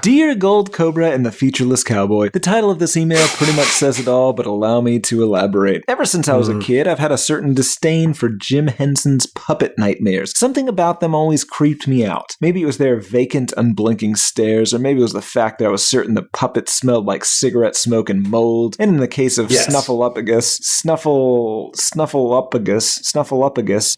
Dear Gold Cobra and the Featureless Cowboy, the title of this email pretty much says it all, but allow me to elaborate. Ever since I was a kid, I've had a certain disdain for Jim Henson's puppet nightmares. Something about them always creeped me out. Maybe it was their vacant, unblinking stares, or maybe it was the fact that I was certain the puppets smelled like cigarette smoke and mold. And in the case of Snuffleupagus,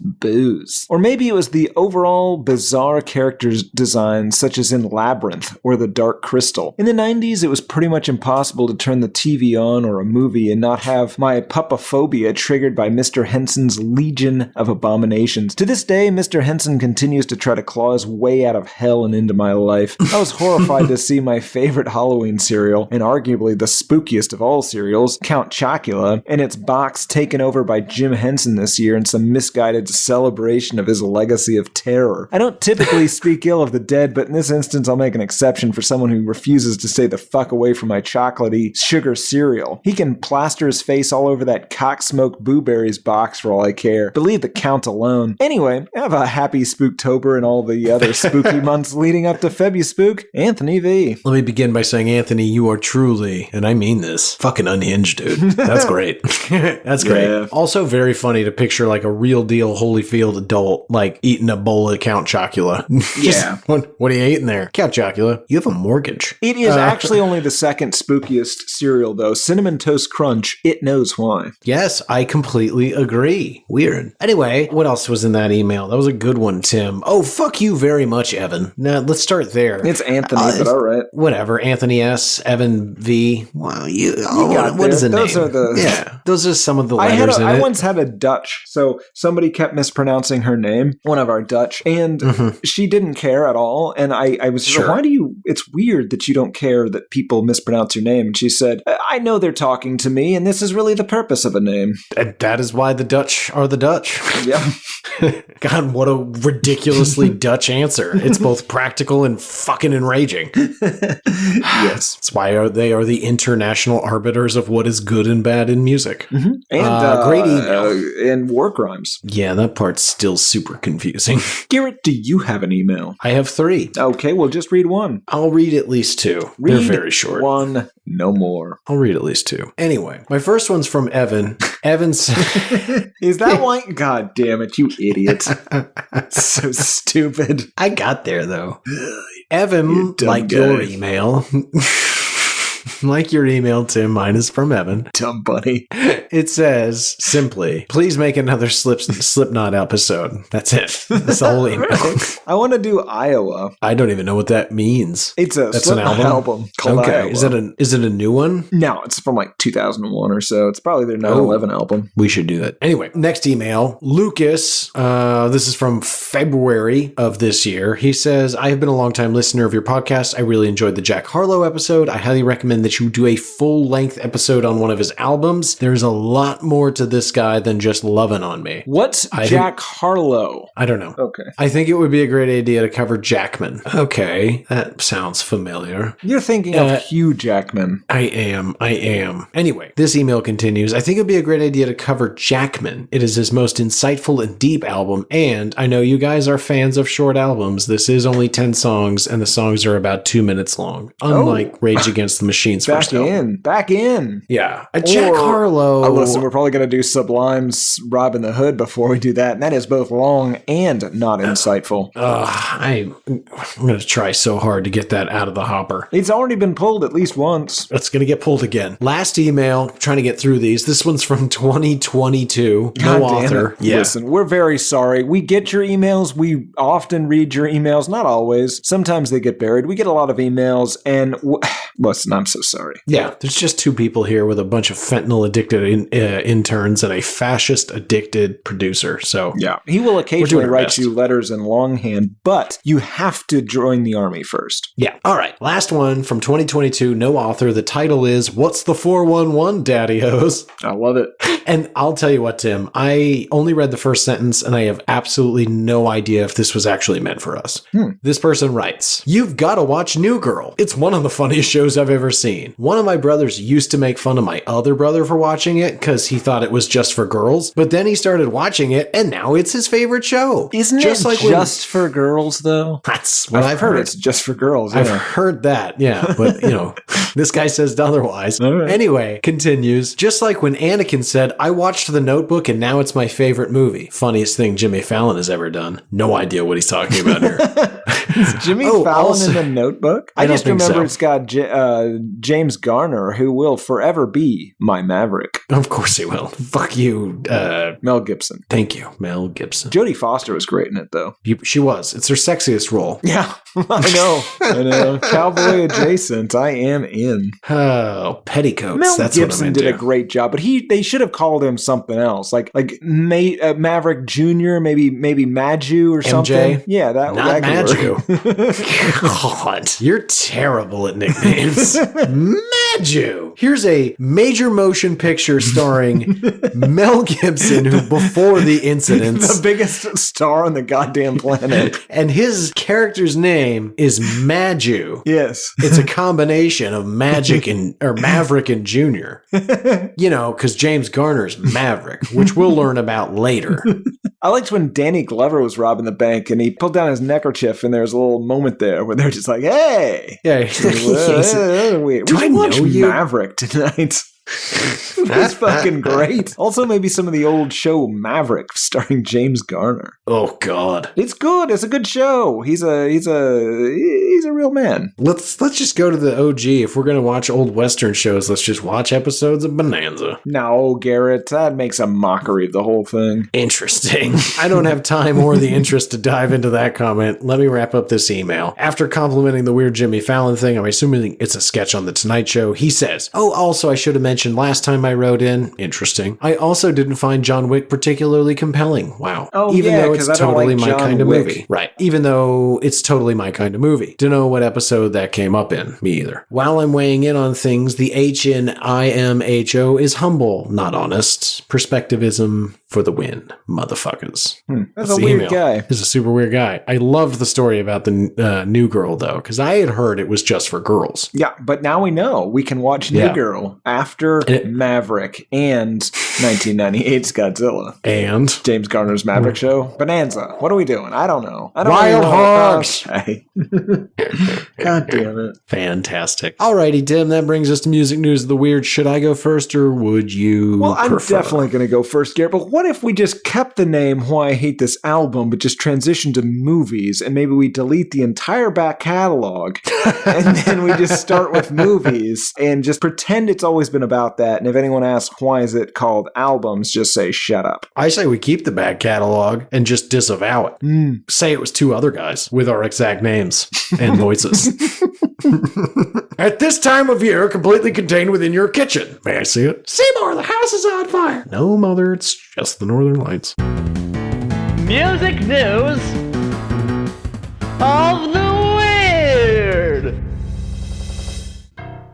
booze. Or maybe it was the overall bizarre character design, such as in Labyrinth or The Dark Crystal. In the 90s, it was pretty much impossible to turn the TV on or a movie and not have my pupophobia triggered by Mr. Henson's legion of abominations. To this day, Mr. Henson continues to try to claw his way out of hell and into my life. I was horrified to see my favorite Halloween cereal, and arguably the spookiest of all cereals, Count Chocula, and its box taken over by Jim Henson this year in some misguided celebration of his legacy of terror. I don't typically speak ill of the dead, but in this instance, I'll make an exception for someone who refuses to stay the fuck away from my chocolatey sugar cereal. He can plaster his face all over that cocksmoked blueberries box for all I care. Believe the Count alone. Anyway, have a happy Spooktober and all the other spooky months leading up to Febuspook. Anthony V. Let me begin by saying, Anthony, you are truly, and I mean this, fucking unhinged, dude. That's great. That's great. Yeah. Also very funny to picture like a real deal Holyfield adult, like eating a bowl of Count Chocula. Yeah. What are you eating there? Count Chocula. You have a a mortgage. It is actually only the second spookiest cereal, though. Cinnamon Toast Crunch, it knows why. Yes, I completely agree. Weird. Anyway, what else was in that email? That was a good one, Tim. Oh, fuck you very much, Evan. Now, let's start there. It's Anthony, but all right. Whatever. Anthony S., Evan V. Wow, got what is the those name? Are the... Yeah, those are some of the letters in it. I once had a Dutch, so somebody kept mispronouncing her name, one of our Dutch, and she didn't care at all. And I was just like, why do you, it's weird that you don't care that people mispronounce your name. And she said, I know they're talking to me, and this is really the purpose of a name. And that is why the Dutch are the Dutch. Yeah. God, what a ridiculously Dutch answer. It's both practical and fucking enraging. Yes. That's why they are the international arbiters of what is good and bad in music. Mm-hmm. And great email. And war crimes. Yeah, that part's still super confusing. Garrett, do you have an email? I have 3. Okay, well, just read one. I'll read at least 2. They're very short. One, no more. I'll read at least 2. Anyway, my first one's from Evan. Evan's. Is that why? God damn it, you idiot. So stupid. I got there, though. Evan, like guy. your email. Like your email, Tim, mine is from Evan. Dumb buddy. It says, simply, please make another Slipknot episode. That's it. That's the whole email. I want to do Iowa. I don't even know what that means. That's an album called Iowa. Is it a new one? No, it's from like 2001 or so. It's probably their 9/11 album. We should do that. Anyway, next email. Lucas, this is from February of this year. He says, I have been a long-time listener of your podcast. I really enjoyed the Jack Harlow episode. I highly recommend that you do a full-length episode on one of his albums. There's a lot more to this guy than just loving on me. What's Jack Harlow? I don't know. Okay. I think it would be a great idea to cover Jackman. Okay, that sounds familiar. You're thinking of Hugh Jackman. I am. Anyway, this email continues. I think it would be a great idea to cover Jackman. It is his most insightful and deep album, and I know you guys are fans of short albums. This is only 10 songs, and the songs are about 2 minutes long, unlike Rage Against the Machine's first album. Back in. Yeah. Jack Harlow. Listen, we're probably going to do Sublime's Robin the Hood before we do that, and that is both long and not insightful. I'm going to try so hard to get that out of the hopper. It's already been pulled at least once. It's going to get pulled again. Last email, trying to get through these. This one's from 2022. No author. Yeah. Listen, we're very sorry. We get your emails. We often read your emails. Not always. Sometimes they get buried. We get a lot of emails, and listen, I'm so sorry. Yeah, there's just 2 people here with a bunch of fentanyl-addicted interns and a fascist-addicted producer. So yeah, he will occasionally write you letters in longhand, but you have to join the army first. Yeah. All right. Last one from 2022. No author. The title is "What's the 411, Daddy-O's?" I love it. And I'll tell you what, Tim. I only read the first sentence, and I have absolutely no idea if this was actually meant for us. This person writes, "You've got to watch New Girl. It's one of the funniest shows I've ever seen. One of my brothers used to make fun of my other brother for watching it because he thought it was just for girls, but then he started watching it, and now it's his favorite show." Isn't it just for girls, though? That's what I've heard. It's just for girls. I've heard that, yeah. But, this guy says otherwise. Right. Anyway, continues. Just like when Anakin said, I watched The Notebook and now it's my favorite movie. Funniest thing Jimmy Fallon has ever done. No idea what he's talking about here. Is Jimmy Fallon in The Notebook? I just remember it's got James Garner, who will forever be my Maverick. Of course he will. Fuck you. Mel Gibson. Thank you, Mel Gibson. Jodie Foster was great in it, though. She was. It's her sexiest role. Yeah, I know. Cowboy adjacent. I am in. Oh, petticoats. Mel That's Gibson what I'm did into. a great job, but they should have called him something else, like Maverick Jr., maybe Maju or something. MJ? Yeah, that Maju. God, you're terrible at nicknames. Maju. Here's a major motion picture starring Mel Gibson, who before the incidents, the biggest star on the goddamn planet, and his character's name is Maju. Yes, it's a combination of Maverick and Junior. Because James Garner's Maverick, which we'll learn about later. I liked when Danny Glover was robbing the bank and he pulled down his neckerchief, and there's a little moment there where they're just like, "Hey, yeah, we should watch Maverick tonight." That's fucking great. Also, maybe some of the old show Maverick starring James Garner. Oh God, it's good. It's a good show. He's a real man. Let's just go to the OG. If we're gonna watch old Western shows, let's just watch episodes of Bonanza. No, Garrett, that makes a mockery of the whole thing. Interesting. I don't have time or the interest to dive into that comment. Let me wrap up this email. After complimenting the weird Jimmy Fallon thing, I'm assuming it's a sketch on The Tonight Show. He says, "Oh, also I should have mentioned last time I wrote in, interesting, I also didn't find John Wick particularly compelling." Wow. Oh, even yeah, though it's totally my kind of movie. Right. Even though it's totally my kind of movie. Don't know what episode that came up in. Me either. While I'm weighing in on things, the H in IMHO is humble, not honest. Perspectivism for the win, motherfuckers. That's a weird guy. He's a super weird guy. I loved the story about the New Girl, though, because I had heard it was just for girls. Yeah, but now we know. We can watch New Girl after Maverick and 1998's Godzilla. And James Garner's Maverick show. Bonanza. What are we doing? I don't know. Wild Hogs! Okay. God damn it. Fantastic. Alrighty, Tim, that brings us to music news of the weird. Should I go first, or would you Well, I'm prefer? definitely going to go first, Garrett, but what if we just kept the name Why I Hate This Album, but just transitioned to movies, and maybe we delete the entire back catalog, and then we just start with movies, and just pretend it's always been about that, and if anyone asks why is it called albums, just say shut up. I say we keep the back catalog and just disavow it. Say it was two other guys with our exact names and voices. At this time of year, completely contained within your kitchen. May I see it? Seymour, the house is on fire. No, Mother, it's just the Northern Lights. Music news of the weird.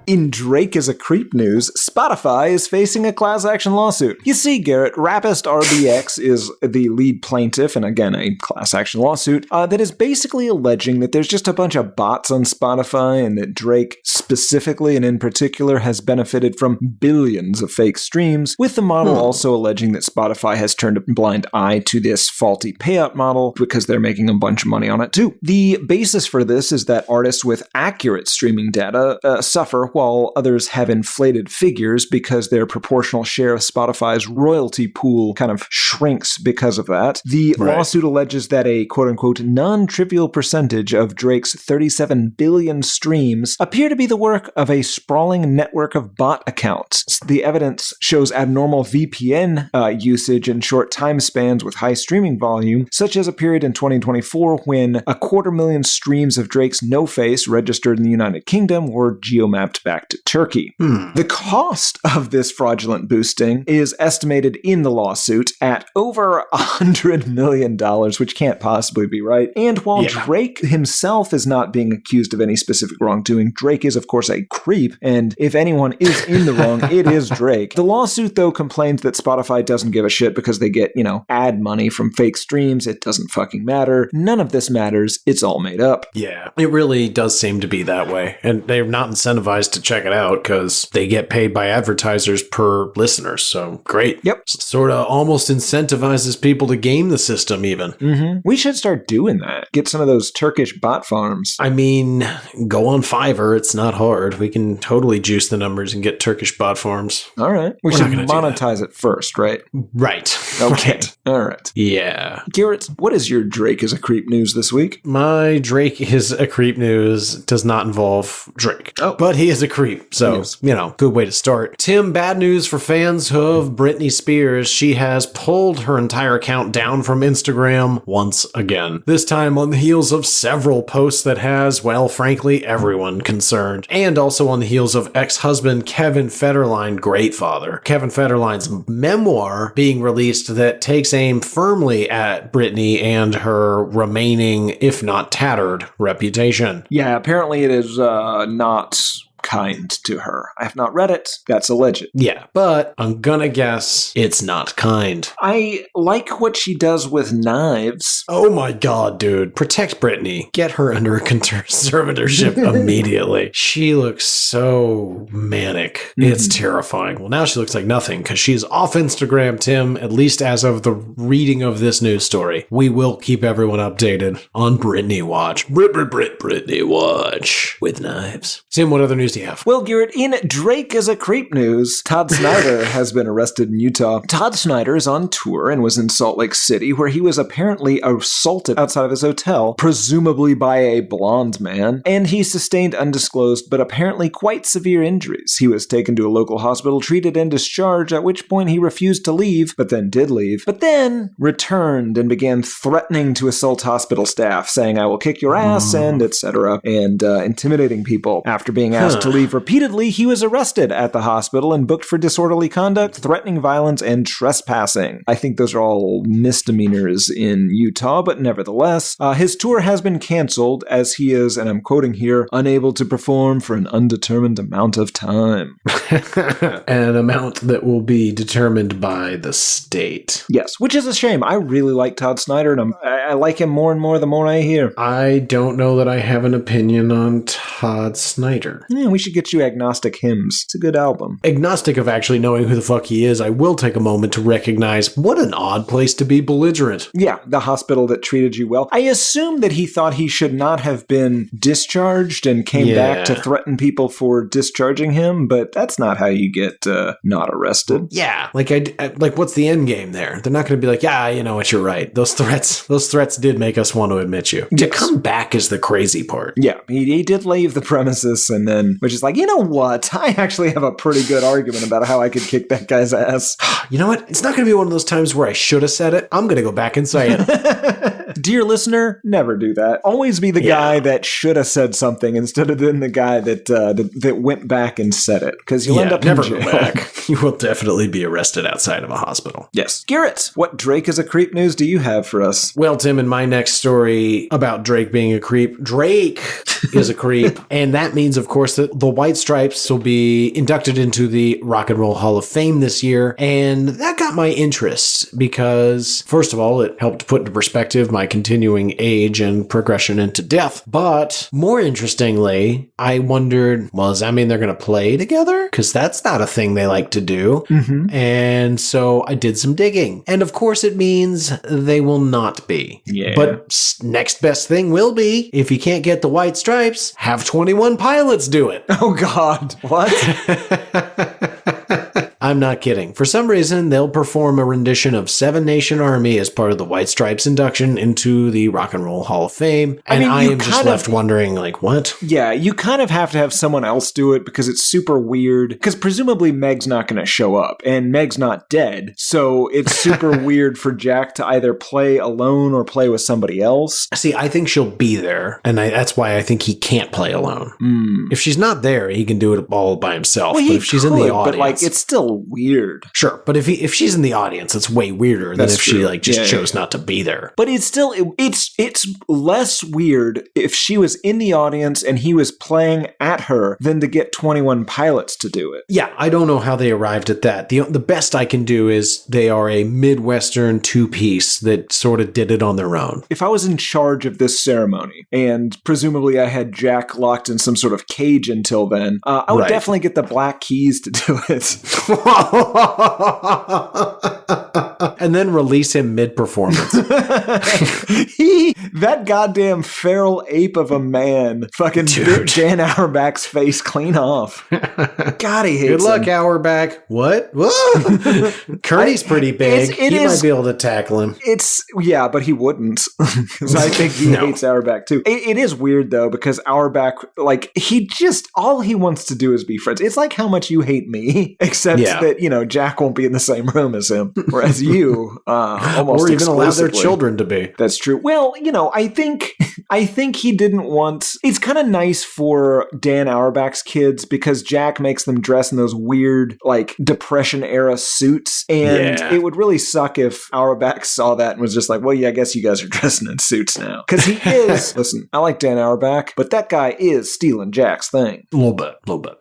In Drake is a Creep news, Spotify is facing a class action lawsuit. You see, Garrett, rapist RBX is the lead plaintiff, and again, a class action lawsuit, that is basically alleging that there's just a bunch of bots on Spotify and that Drake specifically and in particular has benefited from billions of fake streams, with the model also alleging that Spotify has turned a blind eye to this faulty payout model because they're making a bunch of money on it too. The basis for this is that artists with accurate streaming data suffer while others have inflated figures because their proportional share of Spotify's royalty pool kind of shrinks because of that. The lawsuit alleges that a quote-unquote non-trivial percentage of Drake's 37 billion streams appear to be the work of a sprawling network of bot accounts. The evidence shows abnormal VPN usage in short time spans with high streaming volume, such as a period in 2024 when 250,000 streams of Drake's No Face registered in the United Kingdom were geomapped back to Turkey. The cost of this fraudulent boosting is estimated in the lawsuit at over $100 million, which can't possibly be right. And while Drake himself is not being accused of any specific wrongdoing, Drake is, of course, a creep, and if anyone is in the wrong, it is Drake. The lawsuit, though, complains that Spotify doesn't give a shit because they get, ad money from fake streams. It doesn't fucking matter. None of this matters. It's all made up. Yeah, it really does seem to be that way. And they're not incentivized to check it out because they get paid by advertisers per listener. So great. Yep. Sort of almost incentivizes people to game the system even. We should start doing that. Get some of those Turkish bot farms. I mean, go on Fiverr. It's not hard. We can totally juice the numbers and get Turkish bot farms. All right. We should monetize it first, right? Right. Okay. Right. All right. Yeah. Garrett, what is your Drake is a Creep news this week? My Drake is a Creep news does not involve Drake. Oh. But he is a creep. So, good way to start. Tim, bad news for fans of Britney Spears. She has pulled her entire account down from Instagram once again. This time on the heels of several posts that has, well, frankly, everyone concerned. And also on the heels of ex-husband Kevin Federline, great father. Kevin Federline's memoir being released that takes aim firmly at Britney and her remaining, if not tattered, reputation. Yeah, apparently it is not kind to her. I have not read it. That's alleged. Yeah, but I'm gonna guess it's not kind. I like what she does with knives. Oh my god, dude. Protect Britney. Get her under a conservatorship immediately. She looks so manic. It's terrifying. Well, now she looks like nothing because she's off Instagram, Tim, at least as of the reading of this news story. We will keep everyone updated on Britney Watch. Britney Watch with knives. Tim, what other news do do you have? Well, Garrett, in Drake is a Creep news, Todd Snyder has been arrested in Utah. Todd Snyder is on tour and was in Salt Lake City, where he was apparently assaulted outside of his hotel, presumably by a blonde man, and he sustained undisclosed but apparently quite severe injuries. He was taken to a local hospital, treated and discharged, at which point he refused to leave, but then did leave, but then returned and began threatening to assault hospital staff, saying, "I will kick your ass," and etc., and intimidating people. After being asked to leave repeatedly, he was arrested at the hospital and booked for disorderly conduct, threatening violence, and trespassing. I think those are all misdemeanors in Utah, but nevertheless, his tour has been canceled as he is, and I'm quoting here, unable to perform for an undetermined amount of time. An amount that will be determined by the state. Yes, which is a shame. I really like Todd Snyder, and I like him more and more the more I hear. I don't know that I have an opinion on Todd Snyder. Yeah, we should get you Agnostic Hymns. It's a good album. Agnostic of actually knowing who the fuck he is, I will take a moment to recognize what an odd place to be belligerent. Yeah, the hospital that treated you well. I assume that he thought he should not have been discharged and came back to threaten people for discharging him, but that's not how you get not arrested. Yeah, like what's the end game there? They're not going to be like, yeah, you know what, you're right. Those threats did make us want to admit you. Yes. To come back is the crazy part. Yeah, he did leave the premises, and then, which is like, you know what? I actually have a pretty good argument about how I could kick that guy's ass. You know what? It's not going to be one of those times where I should have said it. I'm going to go back and say it. Dear listener, never do that. Always be the guy that should have said something instead of being the guy that went back and said it, because you'll end up never in jail. go back. You will definitely be arrested outside of a hospital. Yes. Garrett, what Drake is a Creep news do you have for us? Well, Tim, in my next story about Drake being a creep, Drake is a creep. And that means, of course, that the White Stripes will be inducted into the Rock and Roll Hall of Fame this year. And that got my interest because, first of all, it helped put into perspective my continuing age and progression into death. But more interestingly, I wondered, well, does that mean they're going to play together? Because that's not a thing they like to do. Mm-hmm. And so I did some digging. And of course, it means they will not be. Yeah. But next best thing will be, if you can't get the White Stripes, have 21 Pilots do it. Oh, God. What? I'm not kidding. For some reason, they'll perform a rendition of Seven Nation Army as part of the White Stripes induction into the Rock and Roll Hall of Fame. And I am just left wondering, like, what? Yeah, you kind of have to have someone else do it because it's super weird. Because presumably Meg's not going to show up, and Meg's not dead. So it's super weird for Jack to either play alone or play with somebody else. See, I think she'll be there, and that's why I think he can't play alone. If she's not there, he can do it all by himself. Well, but if she's in the audience, but like, it's still weird. Sure, but if she's in the audience, it's way weirder than if she like just chose not to be there. But it's still it's less weird if she was in the audience and he was playing at her than to get 21 Pilots to do it. Yeah, I don't know how they arrived at that. The best I can do is they are a Midwestern two-piece that sort of did it on their own. If I was in charge of this ceremony and presumably I had Jack locked in some sort of cage until then, I would definitely get the Black Keys to do it. And then release him mid-performance. That goddamn feral ape of a man fucking bit Dan Auerbach's face clean off. God, he hates Good luck, him. Auerbach. What? Kearney's pretty big. He might be able to tackle him. Yeah, but he wouldn't. Because I think he hates Auerbach too. It is weird though, because Auerbach, like, all he wants to do is be friends. It's like how much you hate me, except that, Jack won't be in the same room as him, whereas you, almost or even allow their exclusively. children to be. That's true. Well, I think he didn't want. It's kind of nice for Dan Auerbach's kids because Jack makes them dress in those weird, like, Depression era suits, and it would really suck if Auerbach saw that and was just like, well, yeah, I guess you guys are dressing in suits now. Because he is. Listen, I like Dan Auerbach, but that guy is stealing Jack's thing. A little bit.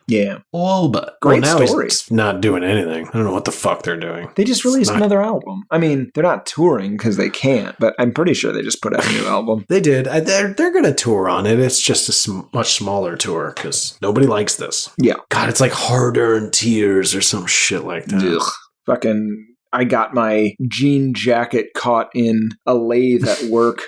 Yeah. A little bit. Great now story. He's not doing anything. I don't know what the fuck they're doing. They just released another album. I mean, they're not touring because they can't, but I'm pretty sure they just put out a new album. They did. They're going to tour on it. It's just a much smaller tour because nobody likes this. Yeah. God, it's like Hard-Earned Tears or some shit like that. Ugh. Fucking, I got my jean jacket caught in a lathe at work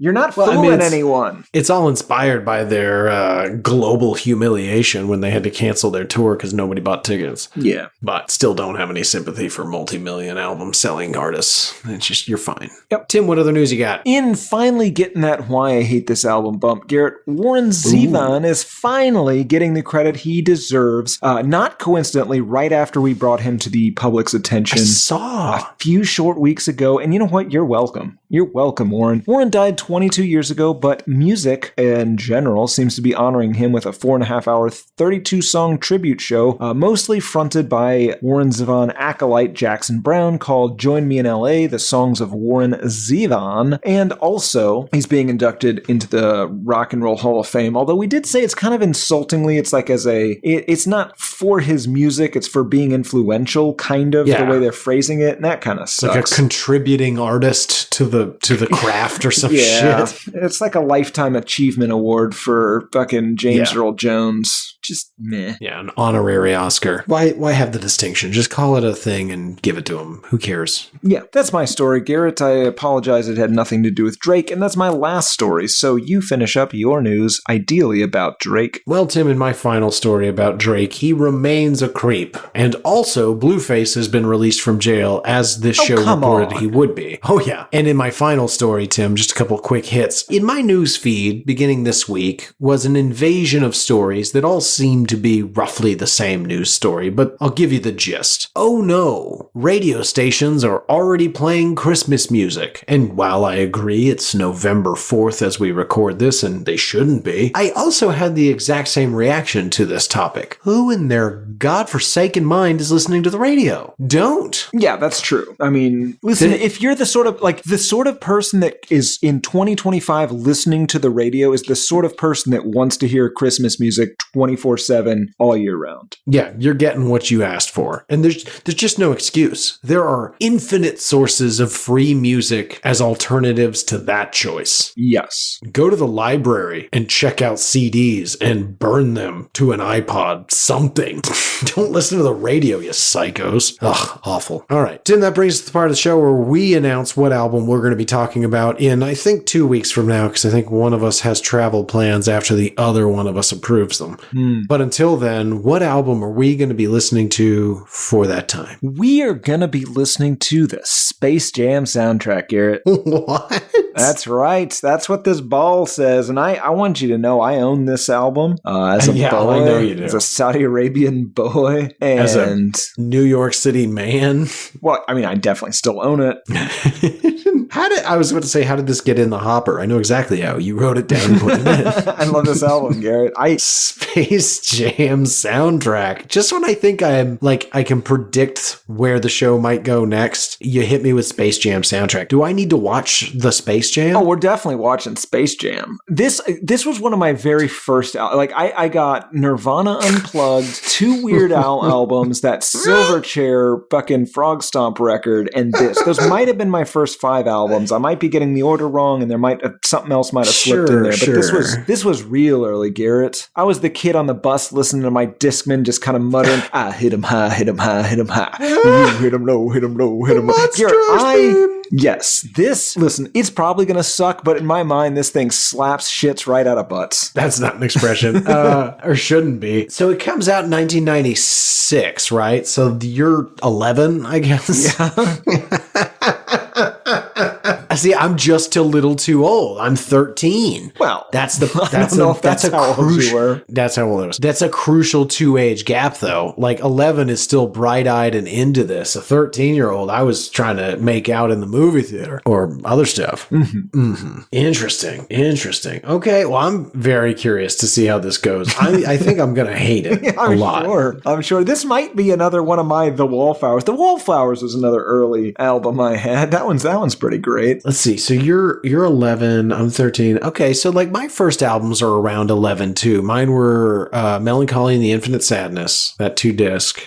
You're not fooling anyone. It's all inspired by their global humiliation when they had to cancel their tour because nobody bought tickets. Yeah. But still don't have any sympathy for multi-million album selling artists. It's just, you're fine. Yep. Tim, what other news you got? In finally getting that Why I Hate This Album bump, Garrett, Warren Zevon is finally getting the credit he deserves. Not coincidentally, right after we brought him to the public's attention. I saw. A few short weeks ago. And you know what? You're welcome. You're welcome, Warren. Warren died 22 years ago, but music in general seems to be honoring him with a 4.5-hour, 32-song tribute show, mostly fronted by Warren Zevon acolyte Jackson Brown, called Join Me in LA, the Songs of Warren Zevon. And also, he's being inducted into the Rock and Roll Hall of Fame, although we did say it's kind of insultingly, it's like it's not for his music, it's for being influential, kind of, the way they're phrasing it, and that kind of sucks. Like a contributing artist to the craft or some shit. It's like a Lifetime Achievement Award for fucking James Earl Jones. Just meh. Yeah, an honorary Oscar. Why have the distinction? Just call it a thing and give it to him. Who cares? Yeah, that's my story, Garrett. I apologize it had nothing to do with Drake, and that's my last story, so you finish up your news, ideally about Drake. Well, Tim, in my final story about Drake, he remains a creep. And also, Blueface has been released from jail, as this show reported he would be. Oh, yeah. And in my final story, Tim, just a couple quick hits. In my news feed, beginning this week, was an invasion of stories that all seem to be roughly the same news story, but I'll give you the gist. Oh no, radio stations are already playing Christmas music. And while I agree it's November 4th as we record this, and they shouldn't be, I also had the exact same reaction to this topic. Who in their godforsaken mind is listening to the radio? Don't. Yeah, that's true. I mean, listen, if you're the sort of person that is in 2025 listening to the radio is the sort of person that wants to hear Christmas music 24/7 all year round. Yeah, you're getting what you asked for. And there's just no excuse. There are infinite sources of free music as alternatives to that choice. Yes. Go to the library and check out CDs and burn them to an iPod. Something. Don't listen to the radio, you psychos. Ugh, awful. All right. Tim, that brings us to the part of the show where we announce what album we're going to be talking about in, I think, 2 weeks from now, because I think one of us has travel plans after the other one of us approves them. But until then, what album are we going to be listening to for that time? We are going to be listening to the Space Jam soundtrack, Garrett. What? That's right. That's what this ball says. And I want you to know I own this album as a boy. I know you do. As a Saudi Arabian boy. And as a New York City man. Well, I mean, I definitely still own it. I was about to say, how did this get in the hopper? I know exactly how. You wrote it down and put it in. I love this album, Garrett. Space Jam soundtrack. Just when I think I can predict where the show might go next, you hit me with Space Jam soundtrack. Do I need to watch the Space Jam? Oh, we're definitely watching Space Jam. This was one of my very first, I got Nirvana Unplugged, 2 Weird Al albums, that Silverchair fucking Frog Stomp record, and this. Those might have been my first 5 albums. I might be getting the order wrong, and there might something else might have slipped in there. But this was real early, Garrett. I was the kid on the bus listening to my Discman just kind of muttering, I hit him high, hit him high, hit him high. You hit him low, hit him low, hit him low. Garrett, yes, listen, it's probably going to suck, but in my mind, this thing slaps shits right out of butts. That's not an expression. Or shouldn't be. So it comes out in 1996, right? So you're 11, I guess? Yeah. See, I'm just a little too old. I'm 13. Well, that's how old you were. That's how old I was. That's a crucial 2-age gap, though. Like 11 is still bright-eyed and into this. A 13-year-old, I was trying to make out in the movie theater or other stuff. Interesting. Okay, well, I'm very curious to see how this goes. I think I'm gonna hate it a lot. I'm sure this might be another one of my The Wallflowers. The Wallflowers was another early album I had. That one's pretty great. Let's see. So you're 11. I'm 13. Okay. So like my first albums are around 11 too. Mine were Melancholy and the Infinite Sadness, that 2-disc.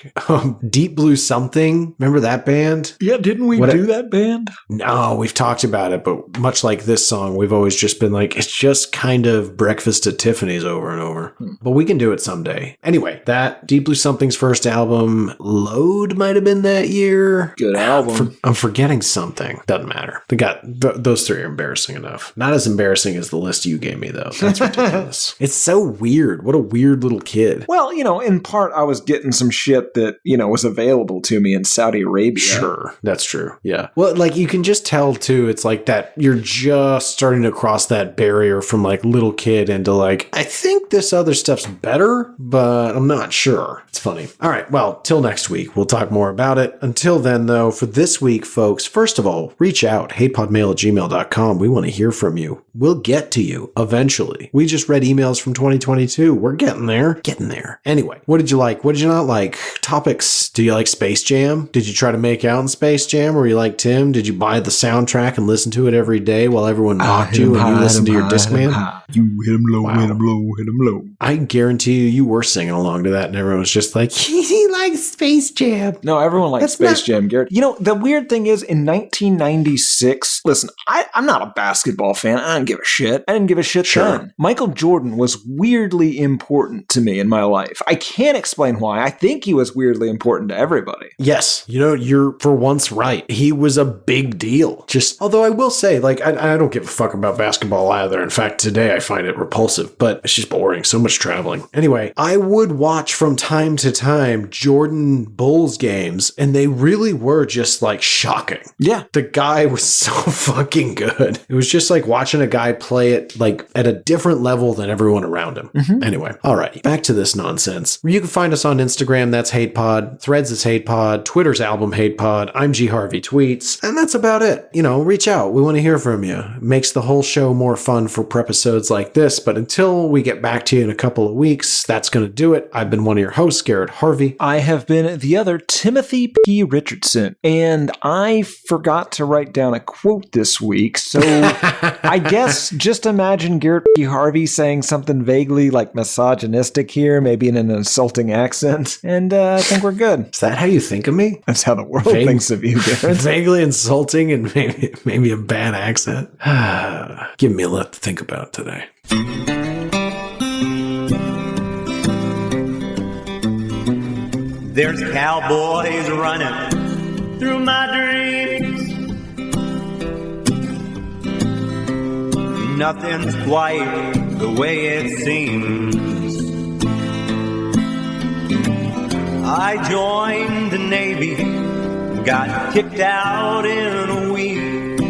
Deep Blue Something. Remember that band? Yeah. Didn't we do that band? No, we've talked about it, but much like this song, we've always just been like, it's just kind of Breakfast at Tiffany's over and over. But we can do it someday. Anyway, that Deep Blue Something's first album, Load might have been that year. Good album. I'm forgetting something. Doesn't matter. They got those three are embarrassing enough. Not as embarrassing as the list you gave me, though. That's ridiculous. It's so weird. What a weird little kid. Well, in part, I was getting some shit that, was available to me in Saudi Arabia. Sure. That's true. Yeah. Well, like, you can just tell, too, it's like that you're just starting to cross that barrier from, like, little kid into, like, I think this other stuff's better, but I'm not sure. It's funny. All right. Well, till next week. We'll talk more about it. Until then, though, for this week, folks, first of all, reach out. hatePodMail@gmail.com. We want to hear from you. We'll get to you eventually. We just read emails from 2022. We're getting there. Getting there. Anyway, what did you like? What did you not like? Topics. Do you like Space Jam? Did you try to make out in Space Jam? Or you like Tim? Did you buy the soundtrack and listen to it every day while everyone mocked you and you listened to your Discman? You hit him low, hit him low, hit him low. I guarantee you were singing along to that and everyone was just like, he likes Space Jam. No, everyone likes Space Jam, Garrett. The weird thing is, in 1996, listen, I'm not a basketball fan. I don't give a shit. I didn't give a shit then. Michael Jordan was weirdly important to me in my life. I can't explain why. I think he was weirdly important to everybody. Yes. You're for once right. He was a big deal. Although I will say, like, I don't give a fuck about basketball either. In fact, today I find it repulsive, but it's just boring. So much traveling. Anyway, I would watch from time to time Jordan Bulls games, and they really were just like shocking. Yeah. The guy was so fucking good. It was just like watching a guy play it like at a different level than everyone around him. Mm-hmm. Anyway, all right, back to this nonsense. You can find us on Instagram. That's HatePod. Threads is HatePod. Twitter's Album HatePod. I'm G Harvey Tweets. And that's about it. Reach out. We want to hear from you. It makes the whole show more fun for prepisodes like this. But until we get back to you in a couple of weeks, that's going to do it. I've been one of your hosts, Garrett Harvey. I have been the other, Timothy P. Richardson. And I forgot to write down a quote this week. So I guess just imagine Garrett P. Harvey saying something vaguely like misogynistic here, maybe in an insulting accent. And I think we're good. Is that how you think of me? That's how the world thinks of you, Garrett. Vaguely insulting and maybe a bad accent. Give me a lot to think about today. There's cowboys running through my dreams. Nothing's quite the way it seems. I joined the Navy, got kicked out in a week.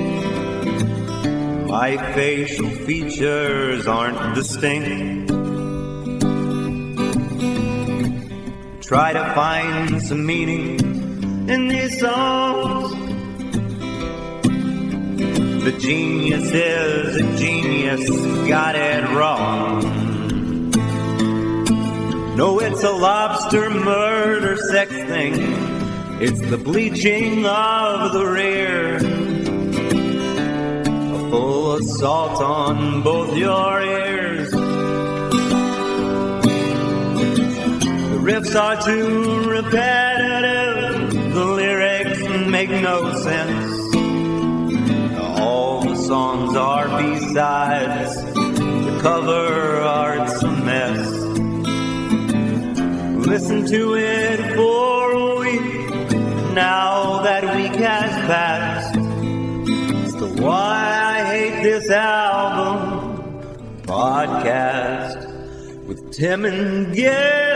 My facial features aren't distinct. Try to find some meaning in these songs. The genius is a genius, got it wrong. No, it's a lobster murder sex thing. It's the bleaching of the rear. A full assault on both your ears. The riffs are too repetitive. The lyrics make no sense. All the songs are B-sides. The cover art's a mess. Listen to it for a week. Now that week has passed. It's the Why I Hate This Album podcast with Tim and Gary.